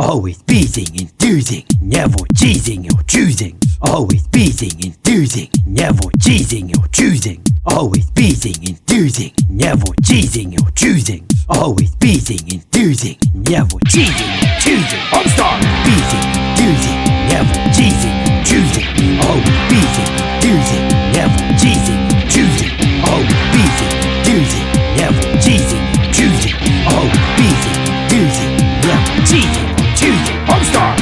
Always beating, enthusing, never cheesing or choosing. Always beating, enthusing, never cheesing or choosing. Always beating, enthusing, never cheesing or choosing. Always beating, enthusing, never cheesing or choosing. Homestar! Beating, enthusing, never cheesing or choosing. Always beating, enthusing, never cheesing or choosing. Always beating, enthusing, never cheesing or choosing. Always beating, enthusing, never cheesing. Homestar!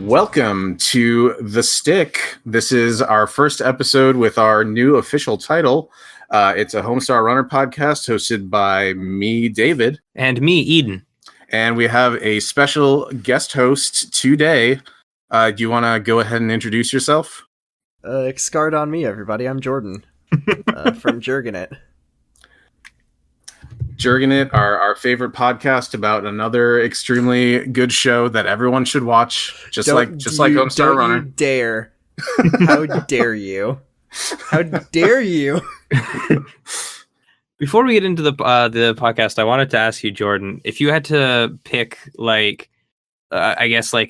Welcome to The Stick. This is our first episode with our new official title. It's a Homestar Runner podcast hosted by me, David. And me, Eden. And we have a special guest host today. Do you want to go ahead and introduce yourself? Excard On Me, everybody. I'm Jordan from Juergen It. Juergen It, our favorite podcast about another extremely good show that everyone should watch, just like Homestar Runner. You dare! How dare you? How dare you? Before we get into the podcast, I wanted to ask you, Jordan, if you had to pick,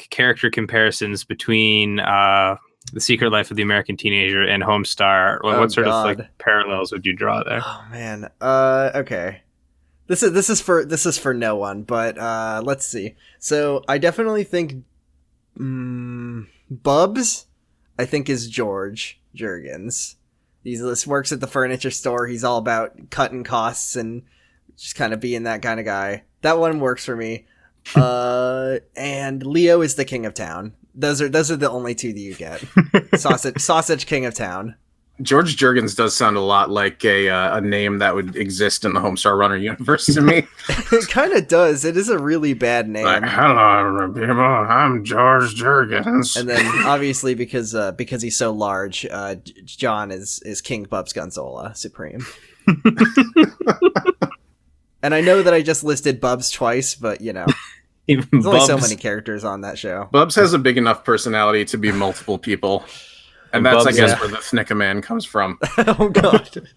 character comparisons between The Secret Life of the American Teenager and Homestar, what sort of parallels would you draw there? Oh man. Okay. This is for no one, but let's see. So I definitely think Bubs, I think, is George Juergens. This works at the furniture store. He's all about cutting costs and just kind of being that kind of guy. That one works for me. And Leo is the king of town. Those are the only two that you get. Sausage king of town. George Juergens does sound a lot like a name that would exist in the Homestar Runner universe to me. It kind of does. It is a really bad name. Like, hello, people. I'm George Juergens. And then, obviously, because he's so large, John is King Bubs Gonzola Supreme. And I know that I just listed Bubs twice, but, you know, there's only so many characters on that show. Bubs has a big enough personality to be multiple people. And that's, Bubs, I guess, where the Thnicka Man comes from. Oh, God.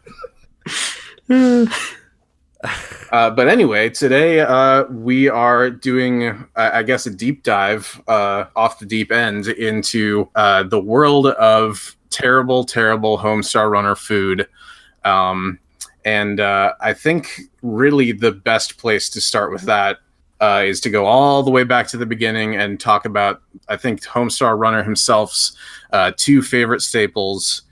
But anyway, today we are doing, I guess, a deep dive off the deep end into the world of terrible, terrible Homestar Runner food. And I think really the best place to start with that is to go all the way back to the beginning and talk about, I think, Homestar Runner himself's two favorite staples,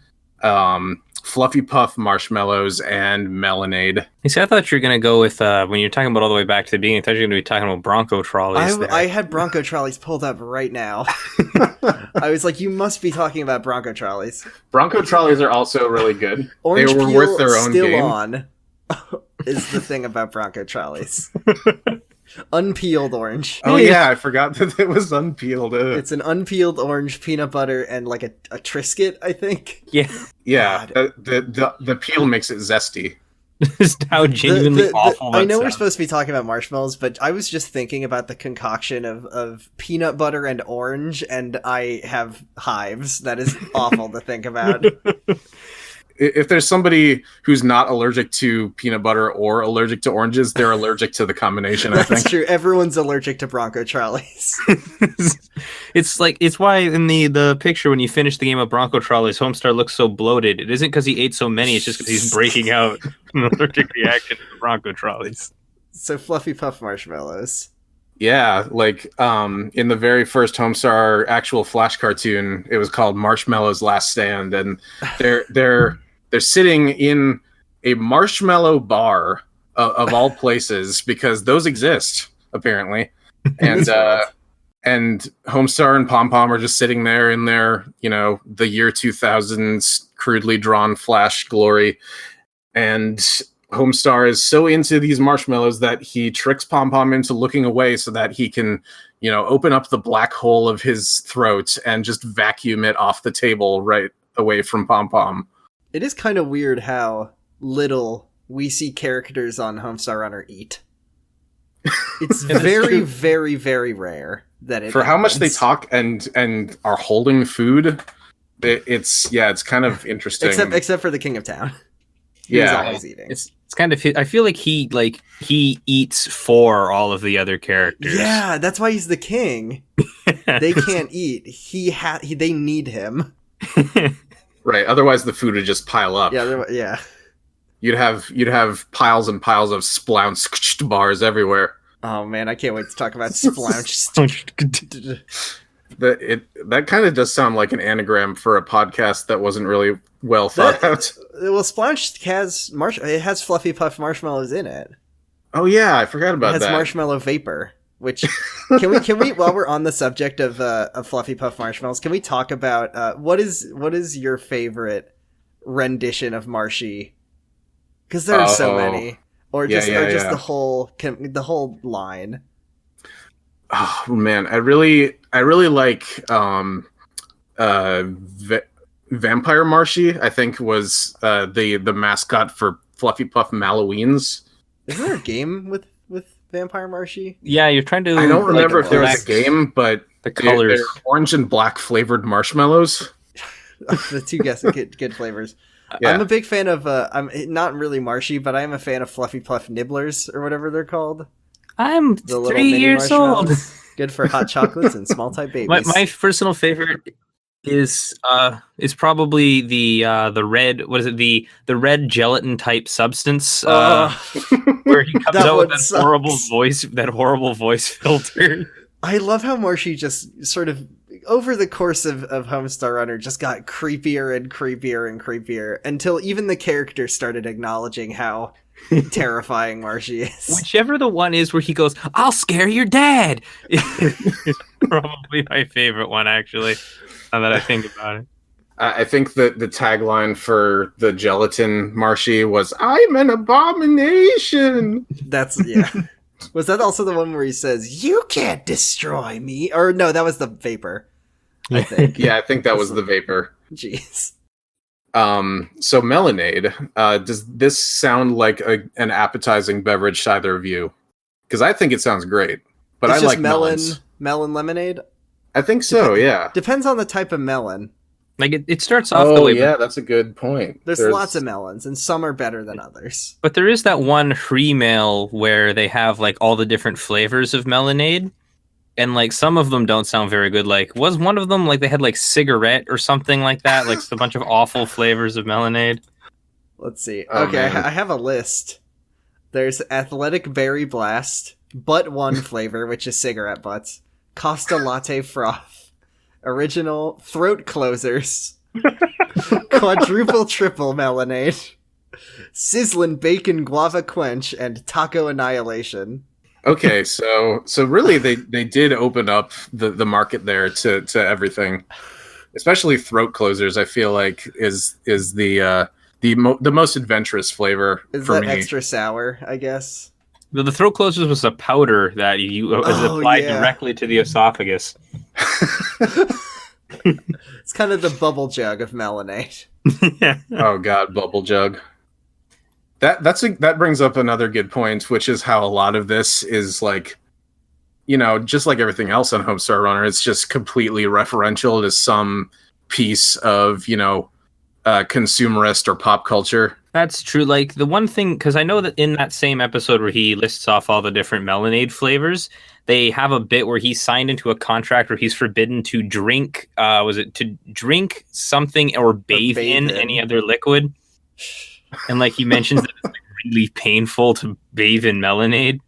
Fluffy Puff marshmallows and Melonade. You see, I thought you were going to go with, when you're talking about all the way back to the beginning, I thought you were going to be talking about Bronco trolleys. I had Bronco trolleys pulled up right now. I was like, you must be talking about Bronco trolleys. Bronco trolleys are also really good. Orange they were peel worth their own still game. On is the thing about Bronco trolleys. Unpeeled orange. Oh yeah, I forgot that it was unpeeled. It's an unpeeled orange, peanut butter, and like a Triscuit, I think. Yeah. The peel makes it zesty. Just how genuinely awful that I know sounds. We're supposed to be talking about marshmallows, but I was just thinking about the concoction of peanut butter and orange, and I have hives. That is awful to think about. If there's somebody who's not allergic to peanut butter or allergic to oranges, they're allergic to the combination, I think. That's true. Everyone's allergic to Bronco trolleys. It's why in the picture when you finish the game of Bronco trolleys, Homestar looks so bloated. It isn't because he ate so many, it's just because he's breaking out an allergic reaction to the Bronco trolleys. So Fluffy Puff marshmallows. Yeah, like in the very first Homestar actual Flash cartoon, it was called Marshmallow's Last Stand, and they're sitting in a marshmallow bar of all places because those exist apparently, and Homestar and Pom Pom are just sitting there in their, you know, the year 2000's crudely drawn Flash glory, and Homestar is so into these marshmallows that he tricks Pom Pom into looking away so that he can, you know, open up the black hole of his throat and just vacuum it off the table right away from Pom Pom. It is kind of weird how little we see characters on Homestar Runner eat. It's very, very, very rare that it for happens. How much they talk and are holding food. It's kind of interesting. Except for the King of Town. He was Yeah. always eating. It's kind of. I feel like he eats for all of the other characters. Yeah, that's why he's the king. They can't eat. They need him. Right. Otherwise, the food would just pile up. Yeah. You'd have piles and piles of splounced bars everywhere. Oh man, I can't wait to talk about Splounched. That kind of does sound like an anagram for a podcast that wasn't really well thought out. Well, Splounched has Fluffy Puff marshmallows in it. Oh yeah, I forgot about It has that. marshmallow vapor. Which can we while we're on the subject of Fluffy Puff marshmallows, can we talk about what is your favorite rendition of Marshy? Because there are so many, or just the whole line. Oh man, I really like Vampire Marshy. I think was the mascot for Fluffy Puff Malloweens. Isn't there a game with Vampire Marshy? Yeah, you're trying to. I don't remember if there was a game, but the colors, they're orange and black flavored marshmallows. The two good flavors. Yeah. I'm a big fan of. I'm not really Marshy, but I am a fan of Fluffy Puff Nibblers or whatever they're called. I'm The little 3 mini years old. Good for hot chocolates and small type babies. My personal favorite is probably the red. What is it? The red gelatin type substance where he comes out with that horrible voice filter. I love how Marshy just sort of over the course of Homestar Runner just got creepier and creepier and creepier until even the characters started acknowledging how terrifying Marshy is. Whichever the one is where he goes, "I'll scare your dad," is probably my favorite one, actually. Now that I think about it, I think that the tagline for the gelatin Marshy was "I'm an abomination." Yeah. Was that also the one where he says, "You can't destroy me"? Or no, that was the vapor. I think. Yeah, I think that was the vapor. Jeez. So Melonade, does this sound like an appetizing beverage to either of you? Because I think it sounds great, but It's I just like melons. melon lemonade. I think so. Yeah. Depends on the type of melon. like it starts off the Oh way. yeah, that's a good point. There's lots of melons, and some are better than others. But there is that one free mail where they have like all the different flavors of Melonade, and like some of them don't sound very good. Like was one of them like they had like cigarette or something like that, like a bunch of awful flavors of Melonade. Let's see. Oh, okay, man. I have a list. There's Athletic Berry Blast, Butt One flavor, which is cigarette butts, Costa Latte Froth, Original Throat Closers, Quadruple Triple Melonade, Sizzlin' Bacon Guava Quench, and Taco Annihilation. Okay, so really they did open up the market there to everything, especially throat closers. I feel like is the most adventurous flavor Is for that me. extra sour, I guess? The throat closers was a powder that you was applied directly to the esophagus. It's kind of the bubble jug of Melonade. Yeah. Oh god, bubble jug. That brings up another good point, which is how a lot of this is like, just like everything else on Homestar Runner, it's just completely referential to some piece of, consumerist or pop culture. That's true. Like the one thing, because I know that in that same episode where he lists off all the different Melonade flavors, they have a bit where he's signed into a contract where he's forbidden to drink. To drink something or bathe in any other liquid? And like he mentions that it's like really painful to bathe in Melonade.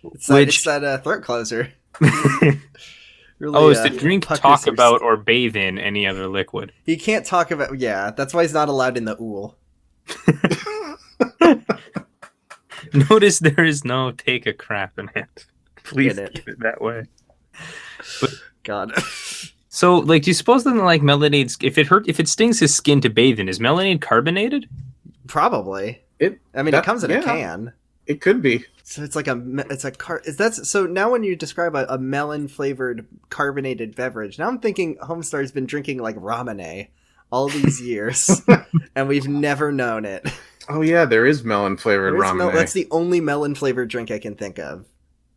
It's that throat closer. Really, it's to drink, talk about, or bathe in any other liquid. He can't talk about. Yeah, that's why he's not allowed in the ool. Notice there is no take a crap in it. Please keep it that way. But, God. So, like, do you suppose then, like, Melanade's if it stings his skin to bathe in, is Melonade carbonated? Probably. It comes in a can. It could be. So it's like so now when you describe a melon flavored carbonated beverage, now I'm thinking Homestar's been drinking like Ramune all these years, and we've never known it. Oh yeah, there is melon flavored ramen. That's the only melon flavored drink I can think of.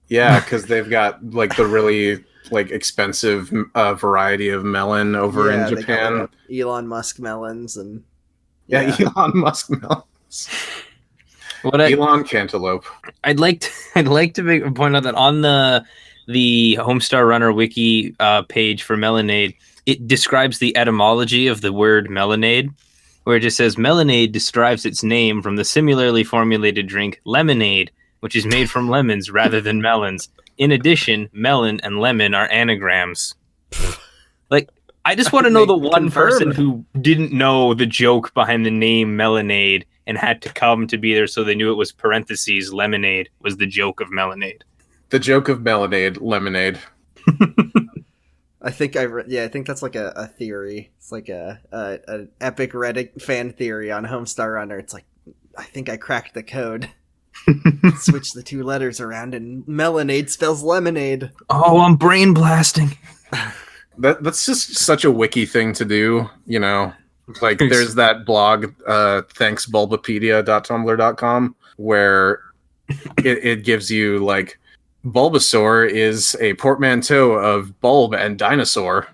Yeah, because they've got like the really like expensive variety of melon over in Japan. Elon Musk melons and Yeah, Yeah. Elon Musk melons. Elon Cantaloupe. I'd like to point out that on the Homestar Runner wiki page for Melonade, it describes the etymology of the word Melonade, where it just says Melonade derives its name from the similarly formulated drink lemonade, which is made from lemons rather than melons. In addition, melon and lemon are anagrams. Like, I just want to know the one person who didn't know the joke behind the name Melonade and had to come to be there so they knew it was parentheses lemonade was the joke of Melonade. The joke of Melonade, lemonade. I think I think that's like a theory. It's like an epic Reddit fan theory on Homestar Runner. It's like, I think I cracked the code. Switch the two letters around and Melonade spells lemonade. Oh, I'm brain blasting. That's just such a wiki thing to do, you know. Like, there's that blog, thanksbulbapedia.tumblr.com, where it gives you, like, Bulbasaur is a portmanteau of bulb and dinosaur.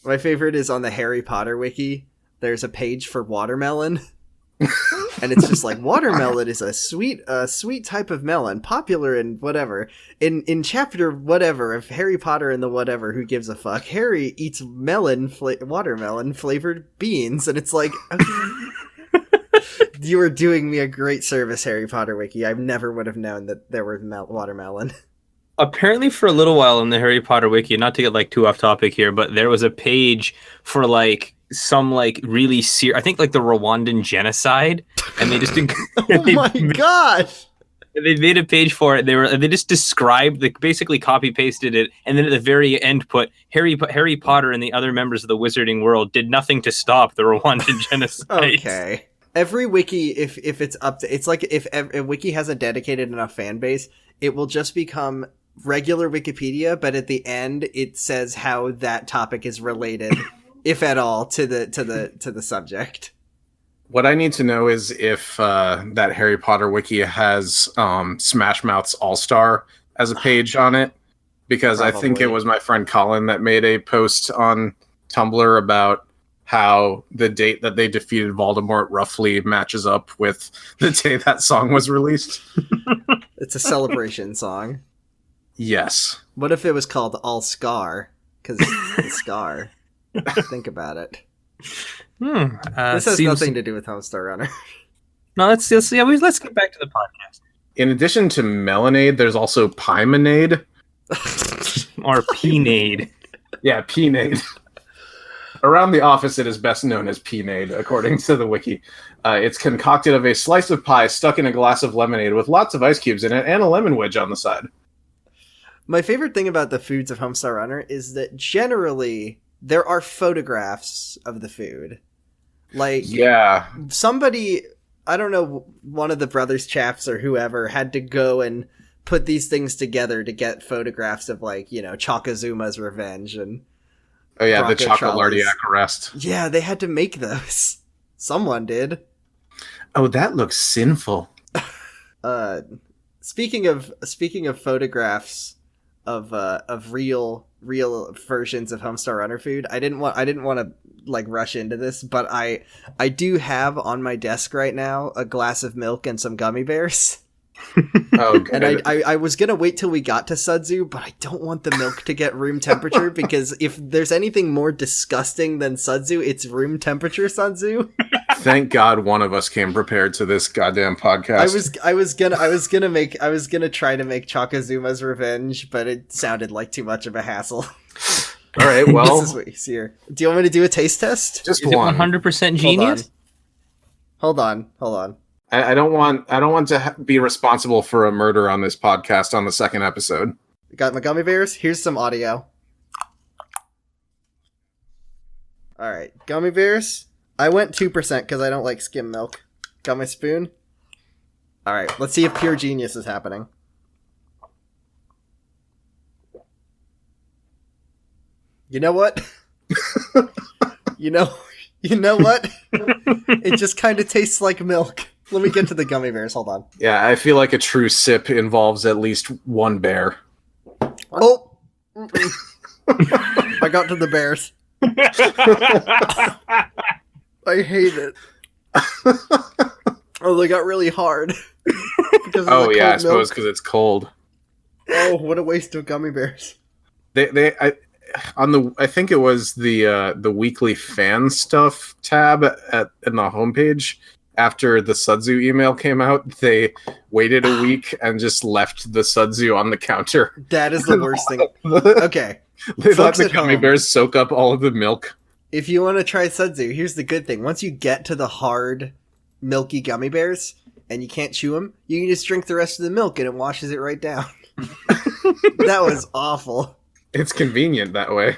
My favorite is on the Harry Potter wiki. There's a page for watermelon. And it's just like, watermelon is a sweet type of melon, popular in whatever. In chapter whatever of Harry Potter and the whatever, who gives a fuck, Harry eats watermelon flavored beans, and it's like, you are doing me a great service, Harry Potter wiki. I never would have known that there were watermelon. Apparently, for a little while in the Harry Potter wiki, not to get like too off topic here, but there was a page for like some like really serious, I think like the Rwandan genocide, and they just oh my gosh, they made a page for it. They just described, like, basically copy pasted it, and then at the very end put Harry Potter and the other members of the wizarding world did nothing to stop the Rwandan genocide. Okay. Every wiki, if it's up to, it's like if a wiki has a dedicated enough fan base, it will just become regular Wikipedia, but at the end it says how that topic is related, if at all, to the subject. What I need to know is if that Harry Potter wiki has Smash Mouth's All-Star as a page on it, because probably. I think it was my friend Colin that made a post on Tumblr about how the date that they defeated Voldemort roughly matches up with the day that song was released. It's a celebration song. Yes. What if it was called All Scar? Because the scar. Think about it. This has nothing to do with Homestar Runner. No, let's get back to the podcast. In addition to Melonade, there's also Piemonade. Or Peenade. Yeah, Peenade. Around the office, it is best known as Peenade, according to the wiki. It's concocted of a slice of pie stuck in a glass of lemonade with lots of ice cubes in it and a lemon wedge on the side. My favorite thing about the foods of Homestar Runner is that generally there are photographs of the food. Like, yeah, somebody, I don't know, one of the Brothers Chaps or whoever had to go and put these things together to get photographs of, like, you know, Chakazuma's Revenge and oh yeah, Bronco the Chocolardiac Arrest. Yeah, they had to make those. Someone did. Oh, that looks sinful. Speaking of photographs of real versions of Homestar Runner food, I didn't want to like rush into this, but I do have on my desk right now a glass of milk and some gummy bears. Oh, good. And I was gonna wait till we got to Sudzu, but I don't want the milk to get room temperature, because if there's anything more disgusting than Sudzu, it's room temperature Sudzu. Thank God one of us came prepared to this goddamn podcast. I was gonna try to make Chakazuma's Revenge, but it sounded like too much of a hassle. All right, well, this is what you see here. Do you want me to do a taste test? Just is one. It 100% genius? Hold on. I don't want to be responsible for a murder on this podcast on the second episode. Got my gummy bears. Here's some audio. All right, gummy bears. I went 2% because I don't like skim milk. Got my spoon. All right, let's see if pure genius is happening. You know what? You know what? It just kind of tastes like milk. Let me get to the gummy bears. Hold on. Yeah, I feel like a true sip involves at least one bear. Oh! I got to the bears. I hate it. Oh, they got really hard. Because Oh yeah, I suppose because it's cold. Oh, what a waste of gummy bears. I think it was the weekly fan stuff tab in the homepage. After the Sudzu email came out, they waited a week and just left the Sudzu on the counter. That is the worst thing. Okay. They let Folks the at gummy home, bears soak up all of the milk. if you want to try Sudzu, here's the good thing. Once you get to the hard, milky gummy bears, and you can't chew them, you can just drink the rest of the milk and it washes it right down. That was awful. It's convenient that way.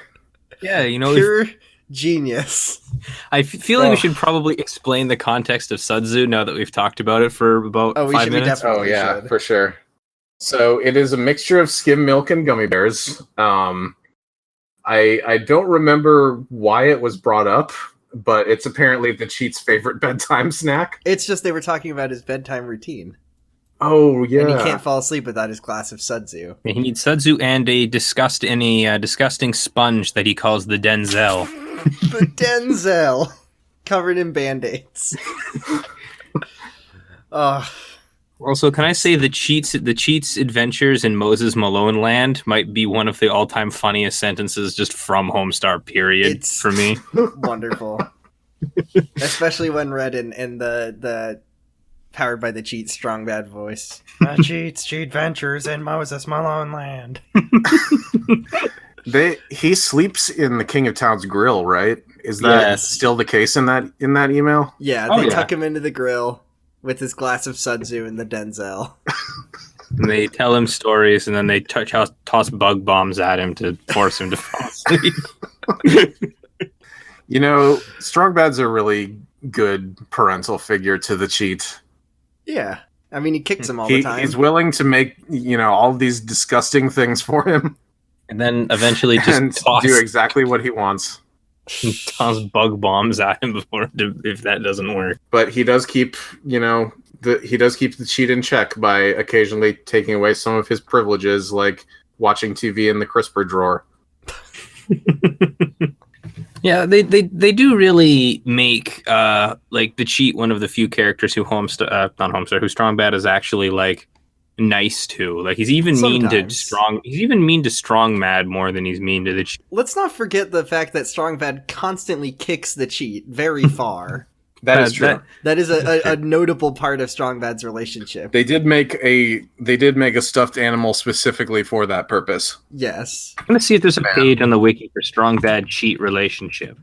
Yeah, you know, Pure genius. I feel like we should probably explain the context of Sudzu now that we've talked about it for about 5 minutes. Oh yeah, for sure. So it is a mixture of skim milk and gummy bears. I don't remember why it was brought up, but it's apparently the cheat's favorite bedtime snack. It's just they were talking about his bedtime routine. Oh yeah, And he can't fall asleep without his glass of Sudzu. He needs Sudzu and a disgusting sponge that he calls the Denzel. The Denzel, covered in Band-Aids. Also, can I say the Cheat's adventures in Moses Malone Land might be one of the all-time funniest sentences just from Homestar, period, for me. Wonderful. Especially when read in the powered by the Cheat strong bad voice. Cheat ventures in Moses Malone Land. He sleeps in the King of Town's grill, right? Is that still the case in that email? Yeah, they tuck him into the grill with his glass of Sudzu and the Denzel. And they tell him stories, and then they toss bug bombs at him to force him to fall asleep. You know, Strong Bad's a really good parental figure to the Cheat. Yeah. I mean, he kicks him all the time. He's willing to make, all these disgusting things for him. And then eventually just do exactly what he wants. Toss bug bombs at him if that doesn't work. But he does keep, the Cheat in check by occasionally taking away some of his privileges, like watching TV in the crisper drawer. Yeah, they do really make the Cheat one of the few characters who who Strong Bad is actually like nice to. Like he's even mean to Strong Mad more than he's mean to the Cheat. Let's not forget the fact that Strong Bad constantly kicks the Cheat very far. That is true. That is a notable part of Strong Bad's relationship. They did make a stuffed animal specifically for that purpose. Yes. I'm gonna see if there's a page on the wiki for Strong Bad Cheat relationship.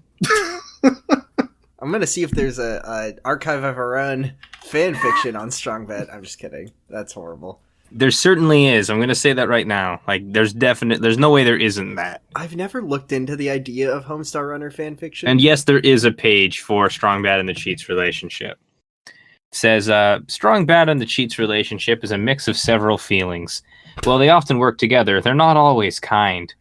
I'm gonna see if there's a archive of our own fan fiction on Strong Bad. I'm just kidding. That's horrible. There certainly is. I'm gonna say that right now. Like, there's no way there isn't that. I've never looked into the idea of Homestar Runner fan fiction. And yes, there is a page for Strong Bad and the Cheat's relationship. It says, Strong Bad and the Cheat's relationship is a mix of several feelings. While they often work together, they're not always kind.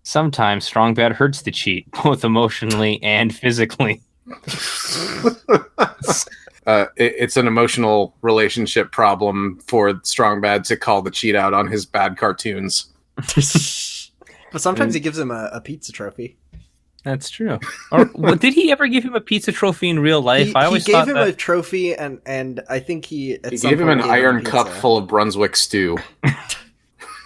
Sometimes Strong Bad hurts the Cheat, both emotionally and physically. It's an emotional relationship problem for Strong Bad to call the Cheat out on his bad cartoons. But sometimes he gives him a pizza trophy. That's true. Or did he ever give him a pizza trophy in real life? He gave him a trophy, and I think he gave him an iron cup full of Brunswick stew.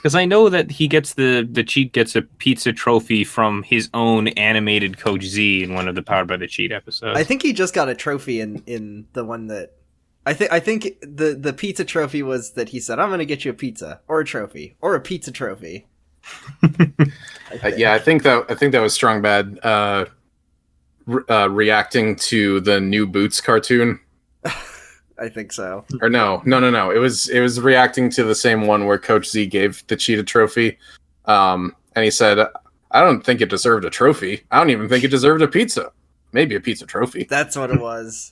Because I know that the Cheat gets a pizza trophy from his own animated Coach Z in one of the Powered by the Cheat episodes. I think he just got a trophy in the one that I think the pizza trophy was that he said, "I'm going to get you a pizza or a trophy or a pizza trophy." I think that was Strong Bad reacting to the New Boots cartoon. I think so. Or no. It was reacting to the same one where Coach Z gave the Cheat a trophy. And he said, I don't think it deserved a trophy. I don't even think it deserved a pizza. Maybe a pizza trophy. That's what it was.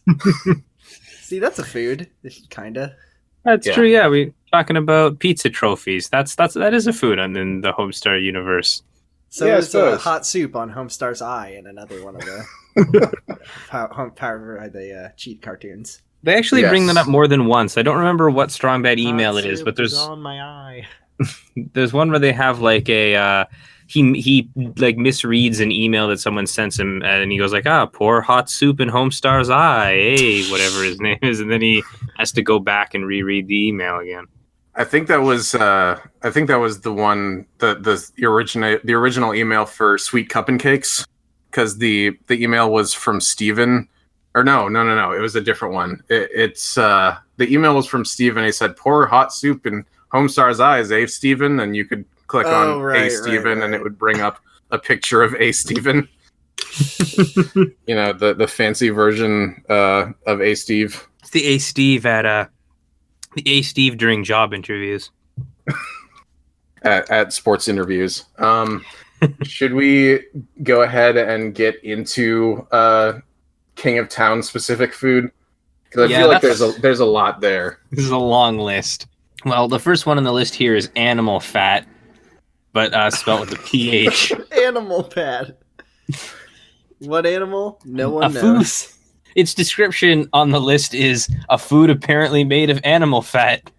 See, that's a food. Kinda. That's true, yeah. We're talking about pizza trophies. That is a food in the Homestar universe. So there's a hot soup on Homestar's Eye in another one of the Power by the Cheat cartoons. They actually bring that up more than once. I don't remember what Strong Bad email it is, but there's on my eye. There's one where they have like a he like misreads an email that someone sends him, and he goes like, pour hot soup in Homestar's eye, hey, whatever his name is, and then he has to go back and reread the email again. I think that was the one, the original email for Sweet Cup and Cakes, because the email was from Steven. Or no, it was a different one. It's the email was from Steven. He said, pour hot soup in Homestar's eyes, eh, Steven? And you could click on A Steven, and it would bring up a picture of A Steven. You know, the fancy version of A Steve. It's the A Steve at the A Steve during job interviews. at sports interviews. Should we go ahead and get into King of Town specific food? Because I feel like there's a lot there. This is a long list. Well, the first one on the list here is animal fat, but spelled with a PH. Animal fat. What animal? No one knows. Its description on the list is a food apparently made of animal fat.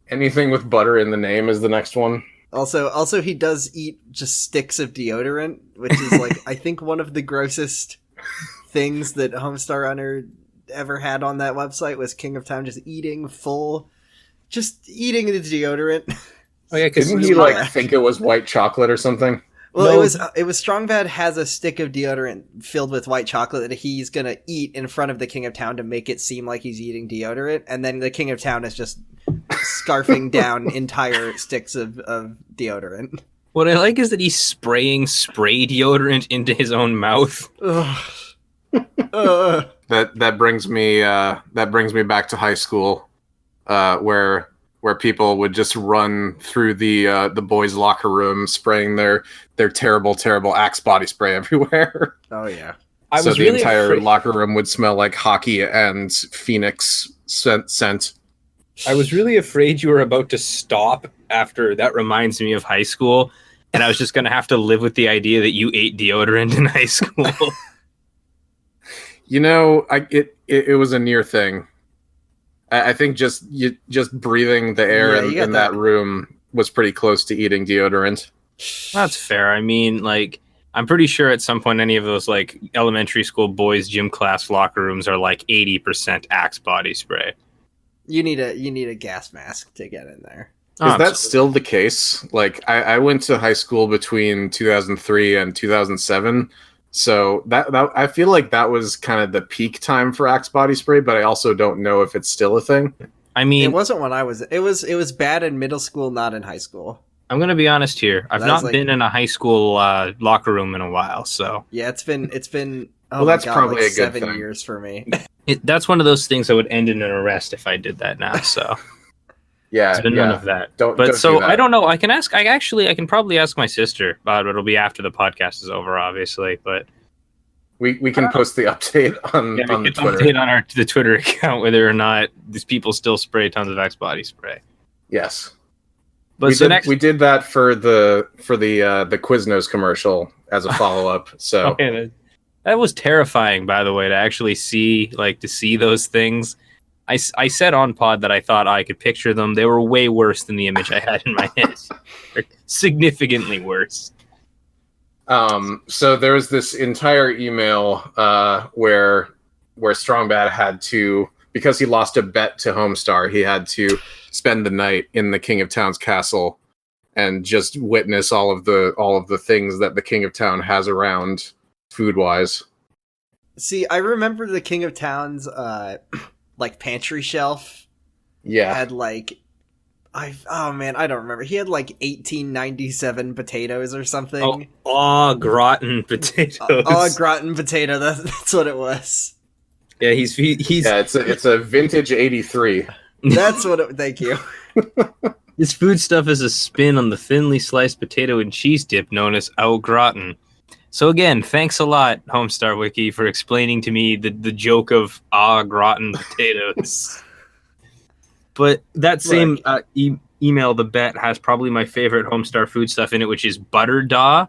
Anything with butter in the name is the next one. Also, he does eat just sticks of deodorant, which is like I think one of the grossest things that Homestar Runner ever had on that website was King of Town just eating the deodorant. Oh yeah, didn't he think it was white chocolate or something? Well, no. it was Strong Bad has a stick of deodorant filled with white chocolate that he's gonna eat in front of the King of Town to make it seem like he's eating deodorant, and then the King of Town is just scarfing down entire sticks of deodorant. What I like is that he's spraying spray deodorant into his own mouth. That brings me back to high school, where people would just run through the boys' locker room spraying their terrible Axe body spray everywhere. Oh yeah. So the entire locker room would smell like hockey and Phoenix scent. I was really afraid you were about to stop after that reminds me of high school, and I was just going to have to live with the idea that you ate deodorant in high school. You know, it was a near thing. I think just breathing the air in that room was pretty close to eating deodorant. That's fair. I mean, like, I'm pretty sure at some point any of those like elementary school boys' gym class locker rooms are like 80% Axe body spray. You need a gas mask to get in there. Is that still the case? Like, I went to high school between 2003 and 2007. So that I feel like that was kind of the peak time for Axe body spray, but I also don't know if it's still a thing. I mean, it wasn't when I was. It was bad in middle school, not in high school. I'm gonna be honest here. I've not been in a high school locker room in a while. So yeah, it's been. Well, that's probably a good 7 thing. years for me. That's one of those things that would end in an arrest if I did that now. So yeah, it's been none of that. Don't do that. I don't know. I can ask. I can probably ask my sister, but it'll be after the podcast is over, obviously. But we can post the update on the Twitter. Update on the Twitter account whether or not these people still spray tons of Axe body spray. Yes, but we did that for the Quiznos commercial as a follow up. So okay, that was terrifying, by the way, to actually see those things. I said on pod that I thought I could picture them. They were way worse than the image I had in my head. They're significantly worse. So there was this entire email where Strong Bad had to, because he lost a bet to Homestar, he had to spend the night in the King of Town's castle and just witness all of the things that the King of Town has around food-wise. See, I remember the King of Town's like pantry shelf. Yeah. Had like I don't remember. He had like 1897 potatoes or something. Oh, gratin potatoes. Gratin potato. That's what it was. Yeah, he's yeah, it's a vintage 83. That's what it, thank you. This food stuff is a spin on the thinly sliced potato and cheese dip known as au gratin. So again, thanks a lot, Homestar Wiki, for explaining to me the joke of gratin potatoes. But that same email, the bet, has probably my favorite Homestar food stuff in it, which is butter da.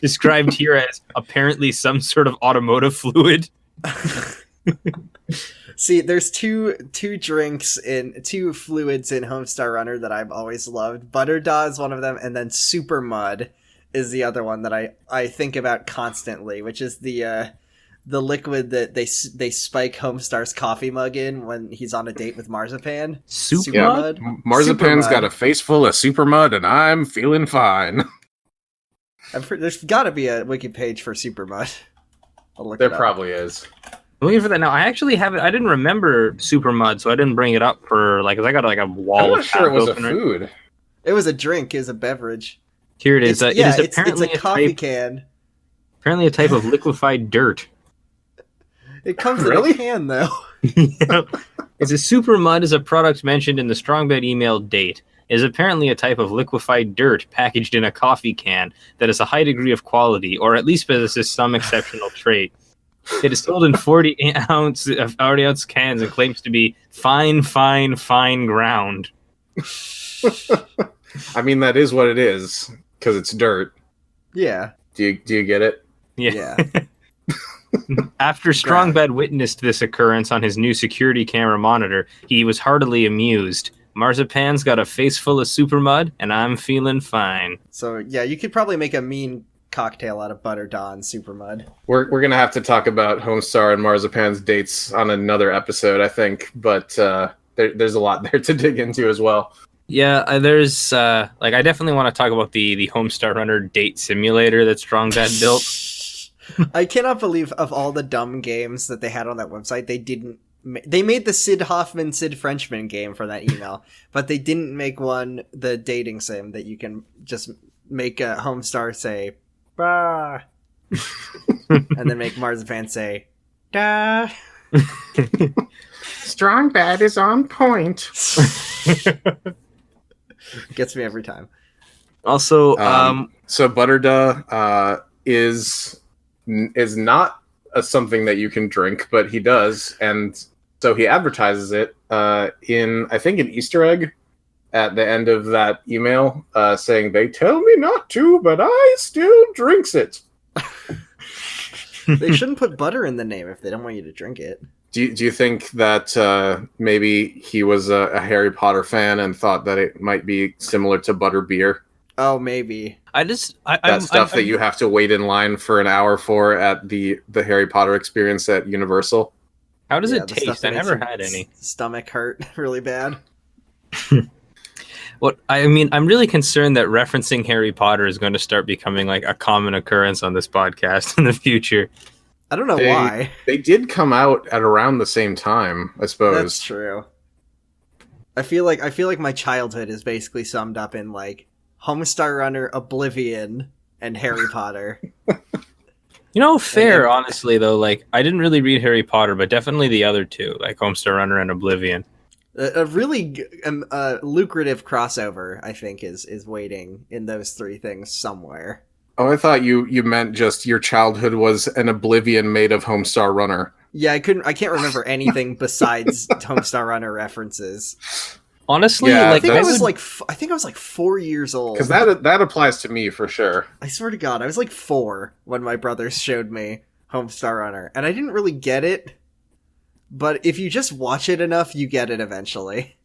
Described here as apparently some sort of automotive fluid. See, there's two fluids in Homestar Runner that I've always loved. Butter Daw is one of them, and then Super Mud is the other one that I think about constantly, which is the liquid that they spike Homestar's coffee mug in when he's on a date with Marzipan. Super Mud? Marzipan's got a face full of super mud, and I'm feeling fine. There's got to be a wiki page for Super Mud. There probably is. I'm looking for that now. I actually haven't. I didn't remember Super Mud, so I didn't bring it up for like. 'Cause I got like a wall. I'm of not sure it was a opener. food. It was a drink. It was a beverage. Here it is. It's a coffee can. Apparently, a type of liquefied dirt. It comes in a can, though. It's a Super Mud is a product mentioned in the Strongbed email date. It is apparently a type of liquefied dirt packaged in a coffee can that has a high degree of quality, or at least possesses some exceptional trait. It is sold in 40 ounce cans and claims to be fine ground. I mean, that is what it is, because it's dirt. Yeah. Do you get it? Yeah. After Strongbed witnessed this occurrence on his new security camera monitor, he was heartily amused. Marzipan's got a face full of Super Mud, and I'm feeling fine. So, yeah, you could probably make a mean cocktail out of Butter Daw and Super Mud. We're going to have to talk about Homestar and Marzipan's dates on another episode, I think, but there's a lot there to dig into as well. Yeah, there's, I definitely want to talk about the Homestar Runner date simulator that Strongbed built. I cannot believe of all the dumb games that they had on that website, they made the Sid Hoffman, Sid Frenchman game for that email, but they didn't make the dating sim that you can just make a Homestar say, bah, and then make Marzipan say, da. Strongbed is on point. Gets me every time. Also, so Butter Daw is not something that you can drink, but he does, and so he advertises it in, I think, an Easter egg at the end of that email, saying, "They tell me not to, but I still drinks it." They shouldn't put butter in the name if they don't want you to drink it. Do you think that maybe he was a Harry Potter fan and thought that it might be similar to butter beer? Oh, maybe. That you have to wait in line for an hour for at the Harry Potter experience at Universal. How does it taste? I never had any. Stomach hurt really bad. I'm really concerned that referencing Harry Potter is going to start becoming like a common occurrence on this podcast in the future. I don't know why. They did come out at around the same time, I suppose. That's true. I feel like my childhood is basically summed up in like Homestar Runner, Oblivion, and Harry Potter. Fair, honestly, though. Like, I didn't really read Harry Potter, but definitely the other two, like Homestar Runner and Oblivion. A really lucrative crossover, I think, is waiting in those three things somewhere. Oh, I thought you meant just your childhood was an Oblivion made of Homestar Runner. Yeah, I can't remember anything besides Homestar Runner references. Honestly, yeah, I think I was like 4 years old. Because that applies to me for sure. I swear to God, I was like 4 when my brothers showed me Homestar Runner, and I didn't really get it. But if you just watch it enough, you get it eventually.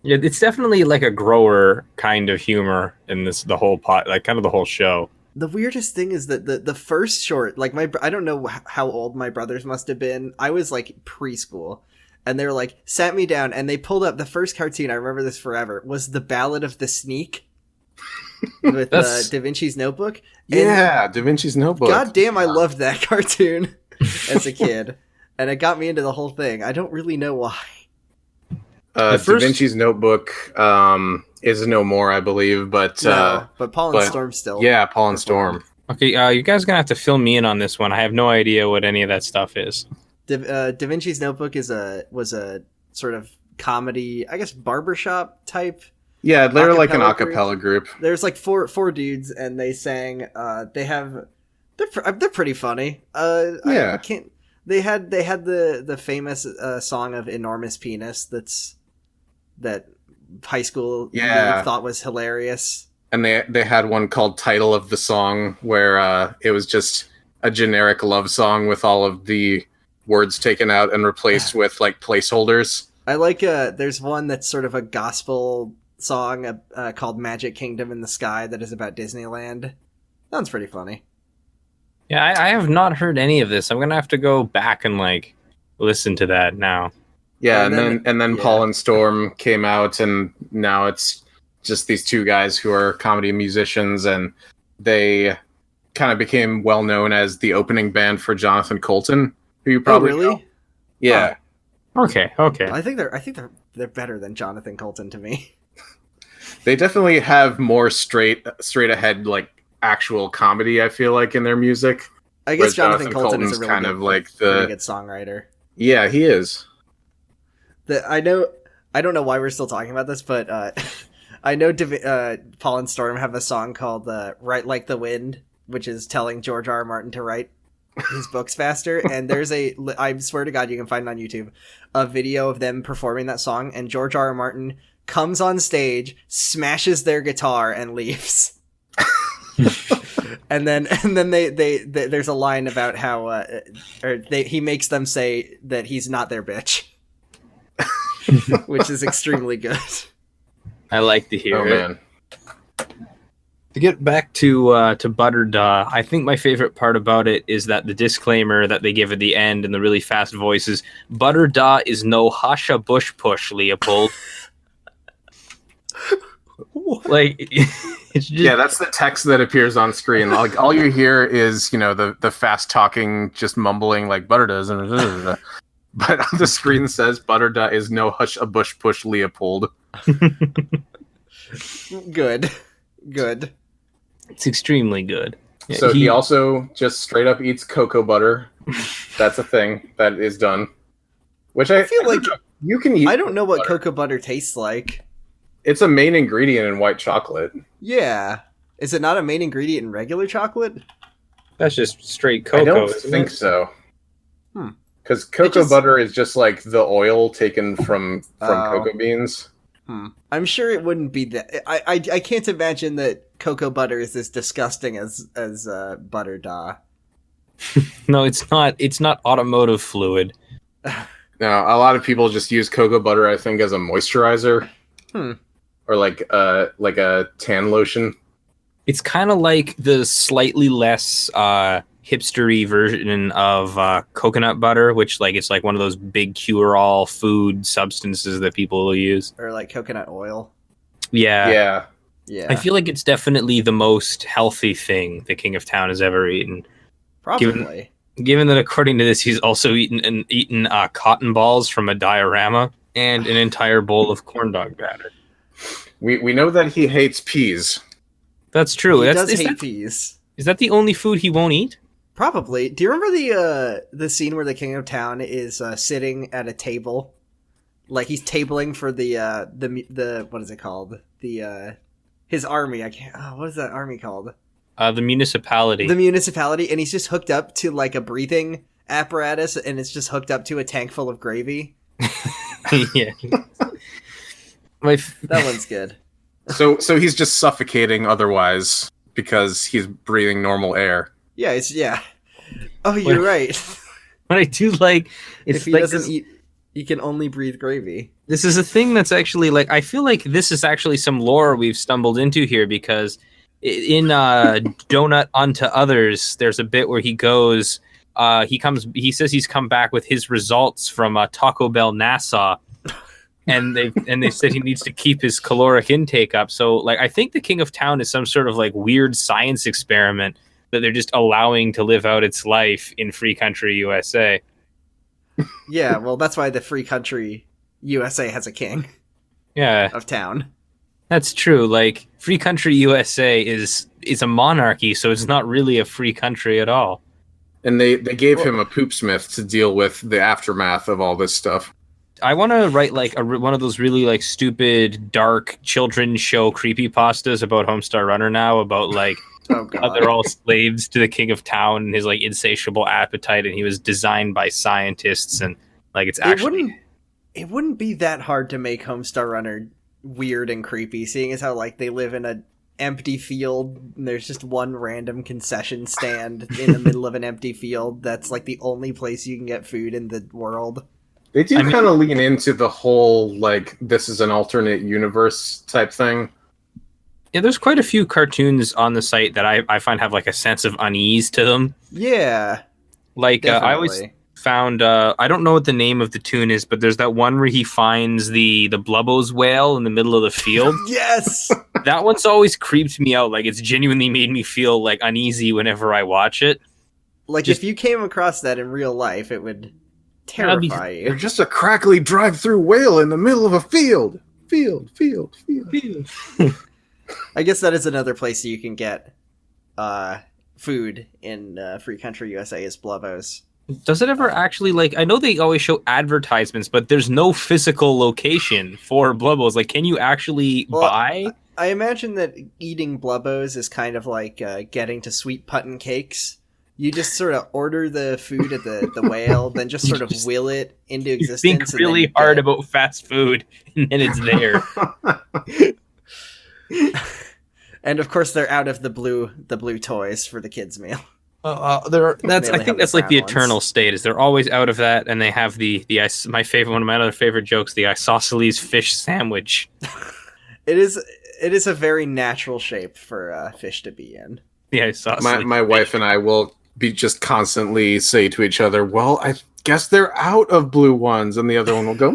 Yeah, it's definitely like a grower kind of humor in the whole kind of the whole show. The weirdest thing is that the first short, like I don't know how old my brothers must have been. I was like preschool. And they were like, sat me down, and they pulled up the first cartoon, I remember this forever, was The Ballad of the Sneak with Da Vinci's Notebook. Yeah, Da Vinci's Notebook. God damn, I loved that cartoon as a kid. And it got me into the whole thing. I don't really know why. Da Vinci's Notebook is no more, I believe, but Paul and Storm still. Yeah, Paul and Storm. Okay, you guys are gonna have to fill me in on this one. I have no idea what any of that stuff is. Da Vinci's Notebook was a sort of comedy, I guess, barbershop type. Yeah, they're like an a cappella group. There's like four dudes, and they sang. They're pretty funny. Yeah, I can't. They had the famous song of Enormous Penis that high school really thought was hilarious. And they had one called Title of the Song, where it was just a generic love song with all of the words taken out and replaced with like placeholders. I like there's one that's sort of a gospel song called Magic Kingdom in the Sky that is about Disneyland. That one's pretty funny. Yeah, I have not heard any of this. I'm gonna have to go back and like listen to that now. Yeah, and then yeah. Paul and Storm came out, and now it's just these two guys who are comedy musicians, and they kind of became well known as the opening band for Jonathan Colton, who you probably know. Yeah. Okay. I think they're better than Jonathan Colton to me. They definitely have more straight ahead like actual comedy, I feel like, in their music. I guess Jonathan Colton is a really kind good, of like really good songwriter. Yeah, he is. I don't know why we're still talking about this, but I know Paul and Storm have a song called "Write Like the Wind," which is telling George R. R. Martin to write his books faster. And there's I swear to God, you can find it on YouTube, a video of them performing that song, and George R. R. Martin comes on stage, smashes their guitar, and leaves. and then they there's a line about how he makes them say that he's not their bitch. Which is extremely good. I like to hear it. Man. To get back to Butter Da, I think my favorite part about it is that the disclaimer that they give at the end in the really fast voices, Butter Da is no Hasha Bush Push, Leopold. Like, it's just... Yeah, that's the text that appears on screen. Like, all you hear is, the fast talking, just mumbling like Butter does. But on the screen says Butter Da is no Hush a Bush Push Leopold. Good. It's extremely good. Yeah, so he also just straight up eats cocoa butter. That's a thing that is done. Which I feel like you can eat. I don't know what butter. cocoa butter tastes like. It's a main ingredient in white chocolate. Yeah. Is it not a main ingredient in regular chocolate? That's just straight cocoa. I don't think so. Because cocoa butter is just like the oil taken from cocoa beans. I'm sure it wouldn't be that. I can't imagine that cocoa butter is as disgusting as Butter Da. No, it's not. It's not automotive fluid. No, a lot of people just use cocoa butter, I think, as a moisturizer. Or like a tan lotion. It's kind of like the slightly less hipstery version of coconut butter, which it's like one of those big cure-all food substances that people will use. Or like coconut oil. Yeah. I feel like it's definitely the most healthy thing the King of Town has ever eaten. Probably. Given that, according to this, he's also eaten cotton balls from a diorama and an entire bowl of corn dog batter. We know that he hates peas. That's true. He does hate peas. Is that the only food he won't eat? Probably. Do you remember the scene where the King of Town is sitting at a table, like he's tabling for the what is it called? His army. What is that army called? The municipality. The municipality, and he's just hooked up to like a breathing apparatus, and it's just hooked up to a tank full of gravy. Yeah. That one's good. So he's just suffocating otherwise because he's breathing normal air. Yeah. Oh, you're right. What I do like is if he doesn't eat, he can only breathe gravy. This is a thing that's actually I feel like this is actually some lore we've stumbled into here, because in Donut Unto Others, there's a bit where he goes, he says he's come back with his results from Taco Bell Nassau. And they said he needs to keep his caloric intake up. So I think the King of Town is some sort of weird science experiment that they're just allowing to live out its life in Free Country USA. Yeah, well, that's why the Free Country USA has a king. Yeah, of town. That's true. Free Country USA is a monarchy, so it's not really a free country at all. And they gave him a poopsmith to deal with the aftermath of all this stuff. I want to write one of those really stupid, dark children's show creepypastas about Homestar Runner now, about how they're all slaves to the King of Town and his insatiable appetite, and he was designed by scientists, and it's actually... It wouldn't be that hard to make Homestar Runner weird and creepy, seeing as how they live in empty field, and there's just one random concession stand in the middle of an empty field that's like the only place you can get food in the world. They do kind of lean into the whole, like, this is an alternate universe type thing. Yeah, there's quite a few cartoons on the site that I find have like a sense of unease to them. Yeah. Like, I always found, I don't know what the name of the tune is, but there's that one where he finds the Blubbos whale in the middle of the field. Yes! That one's always creeped me out. Like, it's genuinely made me feel, like, uneasy whenever I watch it. Like, if you came across that in real life, it would terrify you. You're just a crackly drive-through whale in the middle of a field. Field. I guess that is another place you can get food in Free Country USA is Blubbos. Does it ever actually, like, I know they always show advertisements, but there's no physical location for Blubbos. Like, can you actually buy? I imagine that eating Blubbos is kind of like getting to Sweet Puttin' Cakes. You just sort of order the food at the whale, then just sort of will it into existence. You think really hard about fast food, and then it's there. And of course, they're out of the blue toys for the kids' meal. I think that's like the eternal state. Is they're always out of that, and they have my favorite, one of my other favorite jokes, the isosceles fish sandwich. It is a very natural shape for fish to be in. The isosceles. My wife and I will be just constantly say to each other, "Well, I guess they're out of blue ones," and the other one will go.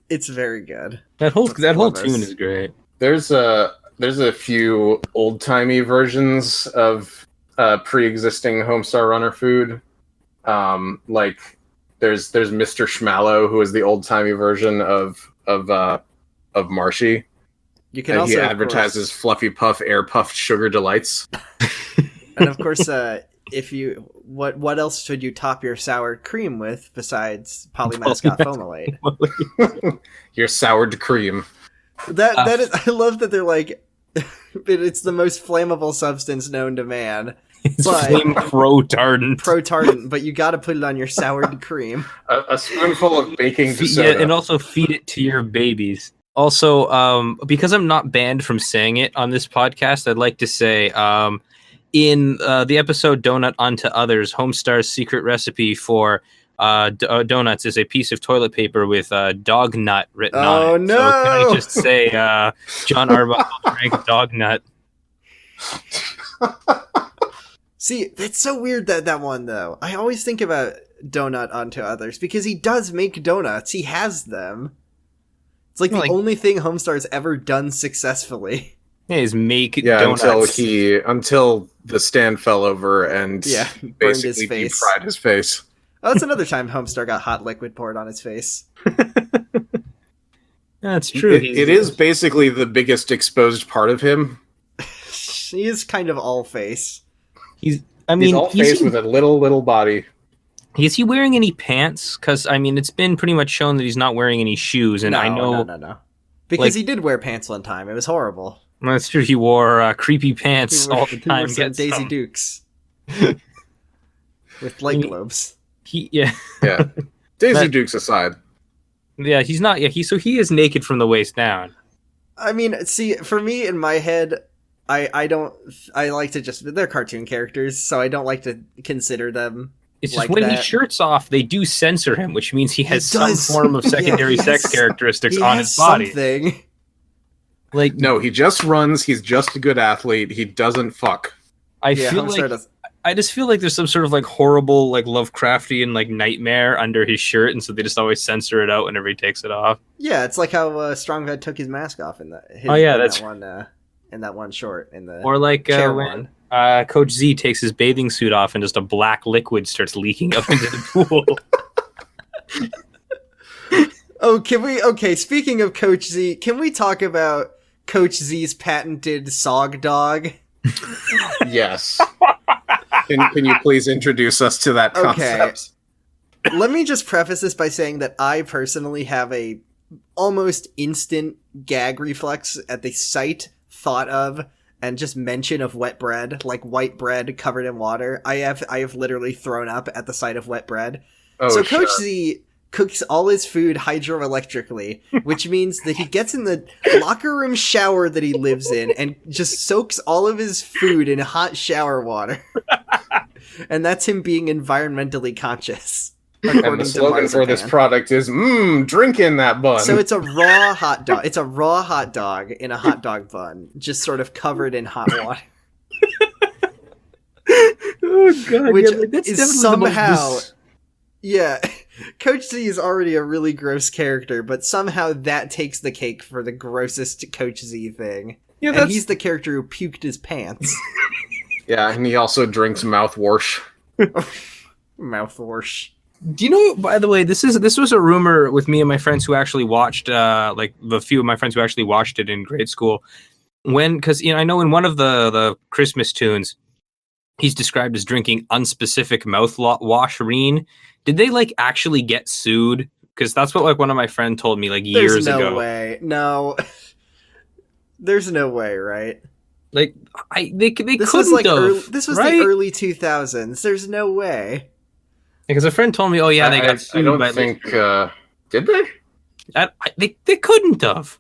It's very good. That whole tune is great. There's a few old timey versions of pre-existing Homestar Runner food. Like there's Mr. Schmallow, who is the old timey version of Marshy. You can also he advertises Fluffy Puff Air Puffed Sugar Delights. And of course, what else should you top your sour cream with besides polymascot foamolate? Your soured cream. That is, I love that they're like, it's the most flammable substance known to man. It's flame pro-tardant. But you got to put it on your soured cream. A spoonful of baking soda. Yeah, and also feed it to your babies. Also, because I'm not banned from saying it on this podcast, I'd like to say, in the episode Donut Unto Others, Homestar's secret recipe for donuts is a piece of toilet paper with dog nut written on it. Oh, no! So can I just say John Arbuckle drank dog nut? See, that's so weird that one, though. I always think about Donut Unto Others because he does make donuts. He has them. It's like the only thing Homestar's ever done successfully. Yeah, is make donuts. Until the stand fell over and basically deep-fried his face. Oh, that's another time Homestar got hot liquid poured on his face. That's true. It is basically the biggest exposed part of him. He is kind of all face. He's all face with a little body. Is he wearing any pants? Because, I mean, it's been pretty much shown that he's not wearing any shoes. And No. Because he did wear pants one time. It was horrible. Well, that's true. He wore creepy pants all the time. He wore some Daisy Dukes. With light globes. Yeah. Daisy Dukes aside. Yeah, he's not. Yeah, he is naked from the waist down. I mean, see, for me, in my head, I like to just, they're cartoon characters, so I don't like to consider them. It's just when he shirts off, they do censor him, which means he has some form of secondary sex characteristics on his body. Something. Like, no, he just runs. He's just a good athlete. He doesn't fuck. I just feel like there's some sort of like horrible, like Lovecraftian like nightmare under his shirt, and so they just always censor it out whenever he takes it off. Yeah, it's like how Strong Guy took his mask off in that. In that one short in the or like when Coach Z takes his bathing suit off and just a black liquid starts leaking up into the pool. Oh, okay, speaking of Coach Z, can we talk about Coach Z's patented Sog Dog? Yes. Can you please introduce us to that concept? Okay. Let me just preface this by saying that I personally have a almost instant gag reflex at the sight, thought of, and just mention of wet bread, like white bread covered in water. I have literally thrown up at the sight of wet bread. Oh, so cooks all his food hydroelectrically, which means that he gets in the locker room shower that he lives in and just soaks all of his food in hot shower water. And that's him being environmentally conscious. And the slogan for this product is, drink in that bun. So it's a raw hot dog. It's a raw hot dog in a hot dog bun, just sort of covered in hot water. Oh god, Which that's is somehow... Yeah, Coach Z is already a really gross character, but somehow that takes the cake for the grossest Coach Z thing. Yeah, and he's the character who puked his pants. Yeah, and he also drinks mouthwash. Mouthwash. Do you know, by the way, this was a rumor with me and my friends who actually watched, like the few of my friends who actually watched it in grade school. Because, I know in one of the Christmas tunes, he's described as drinking unspecific mouthwash-reen. Did they, like, actually get sued? Because that's what, like, one of my friends told me, like, years ago. There's no way. No. There's no way, right? Like, they couldn't have, this was right? the early 2000s. There's no way. Because a friend told me, they got sued. I don't think, did they? They couldn't have.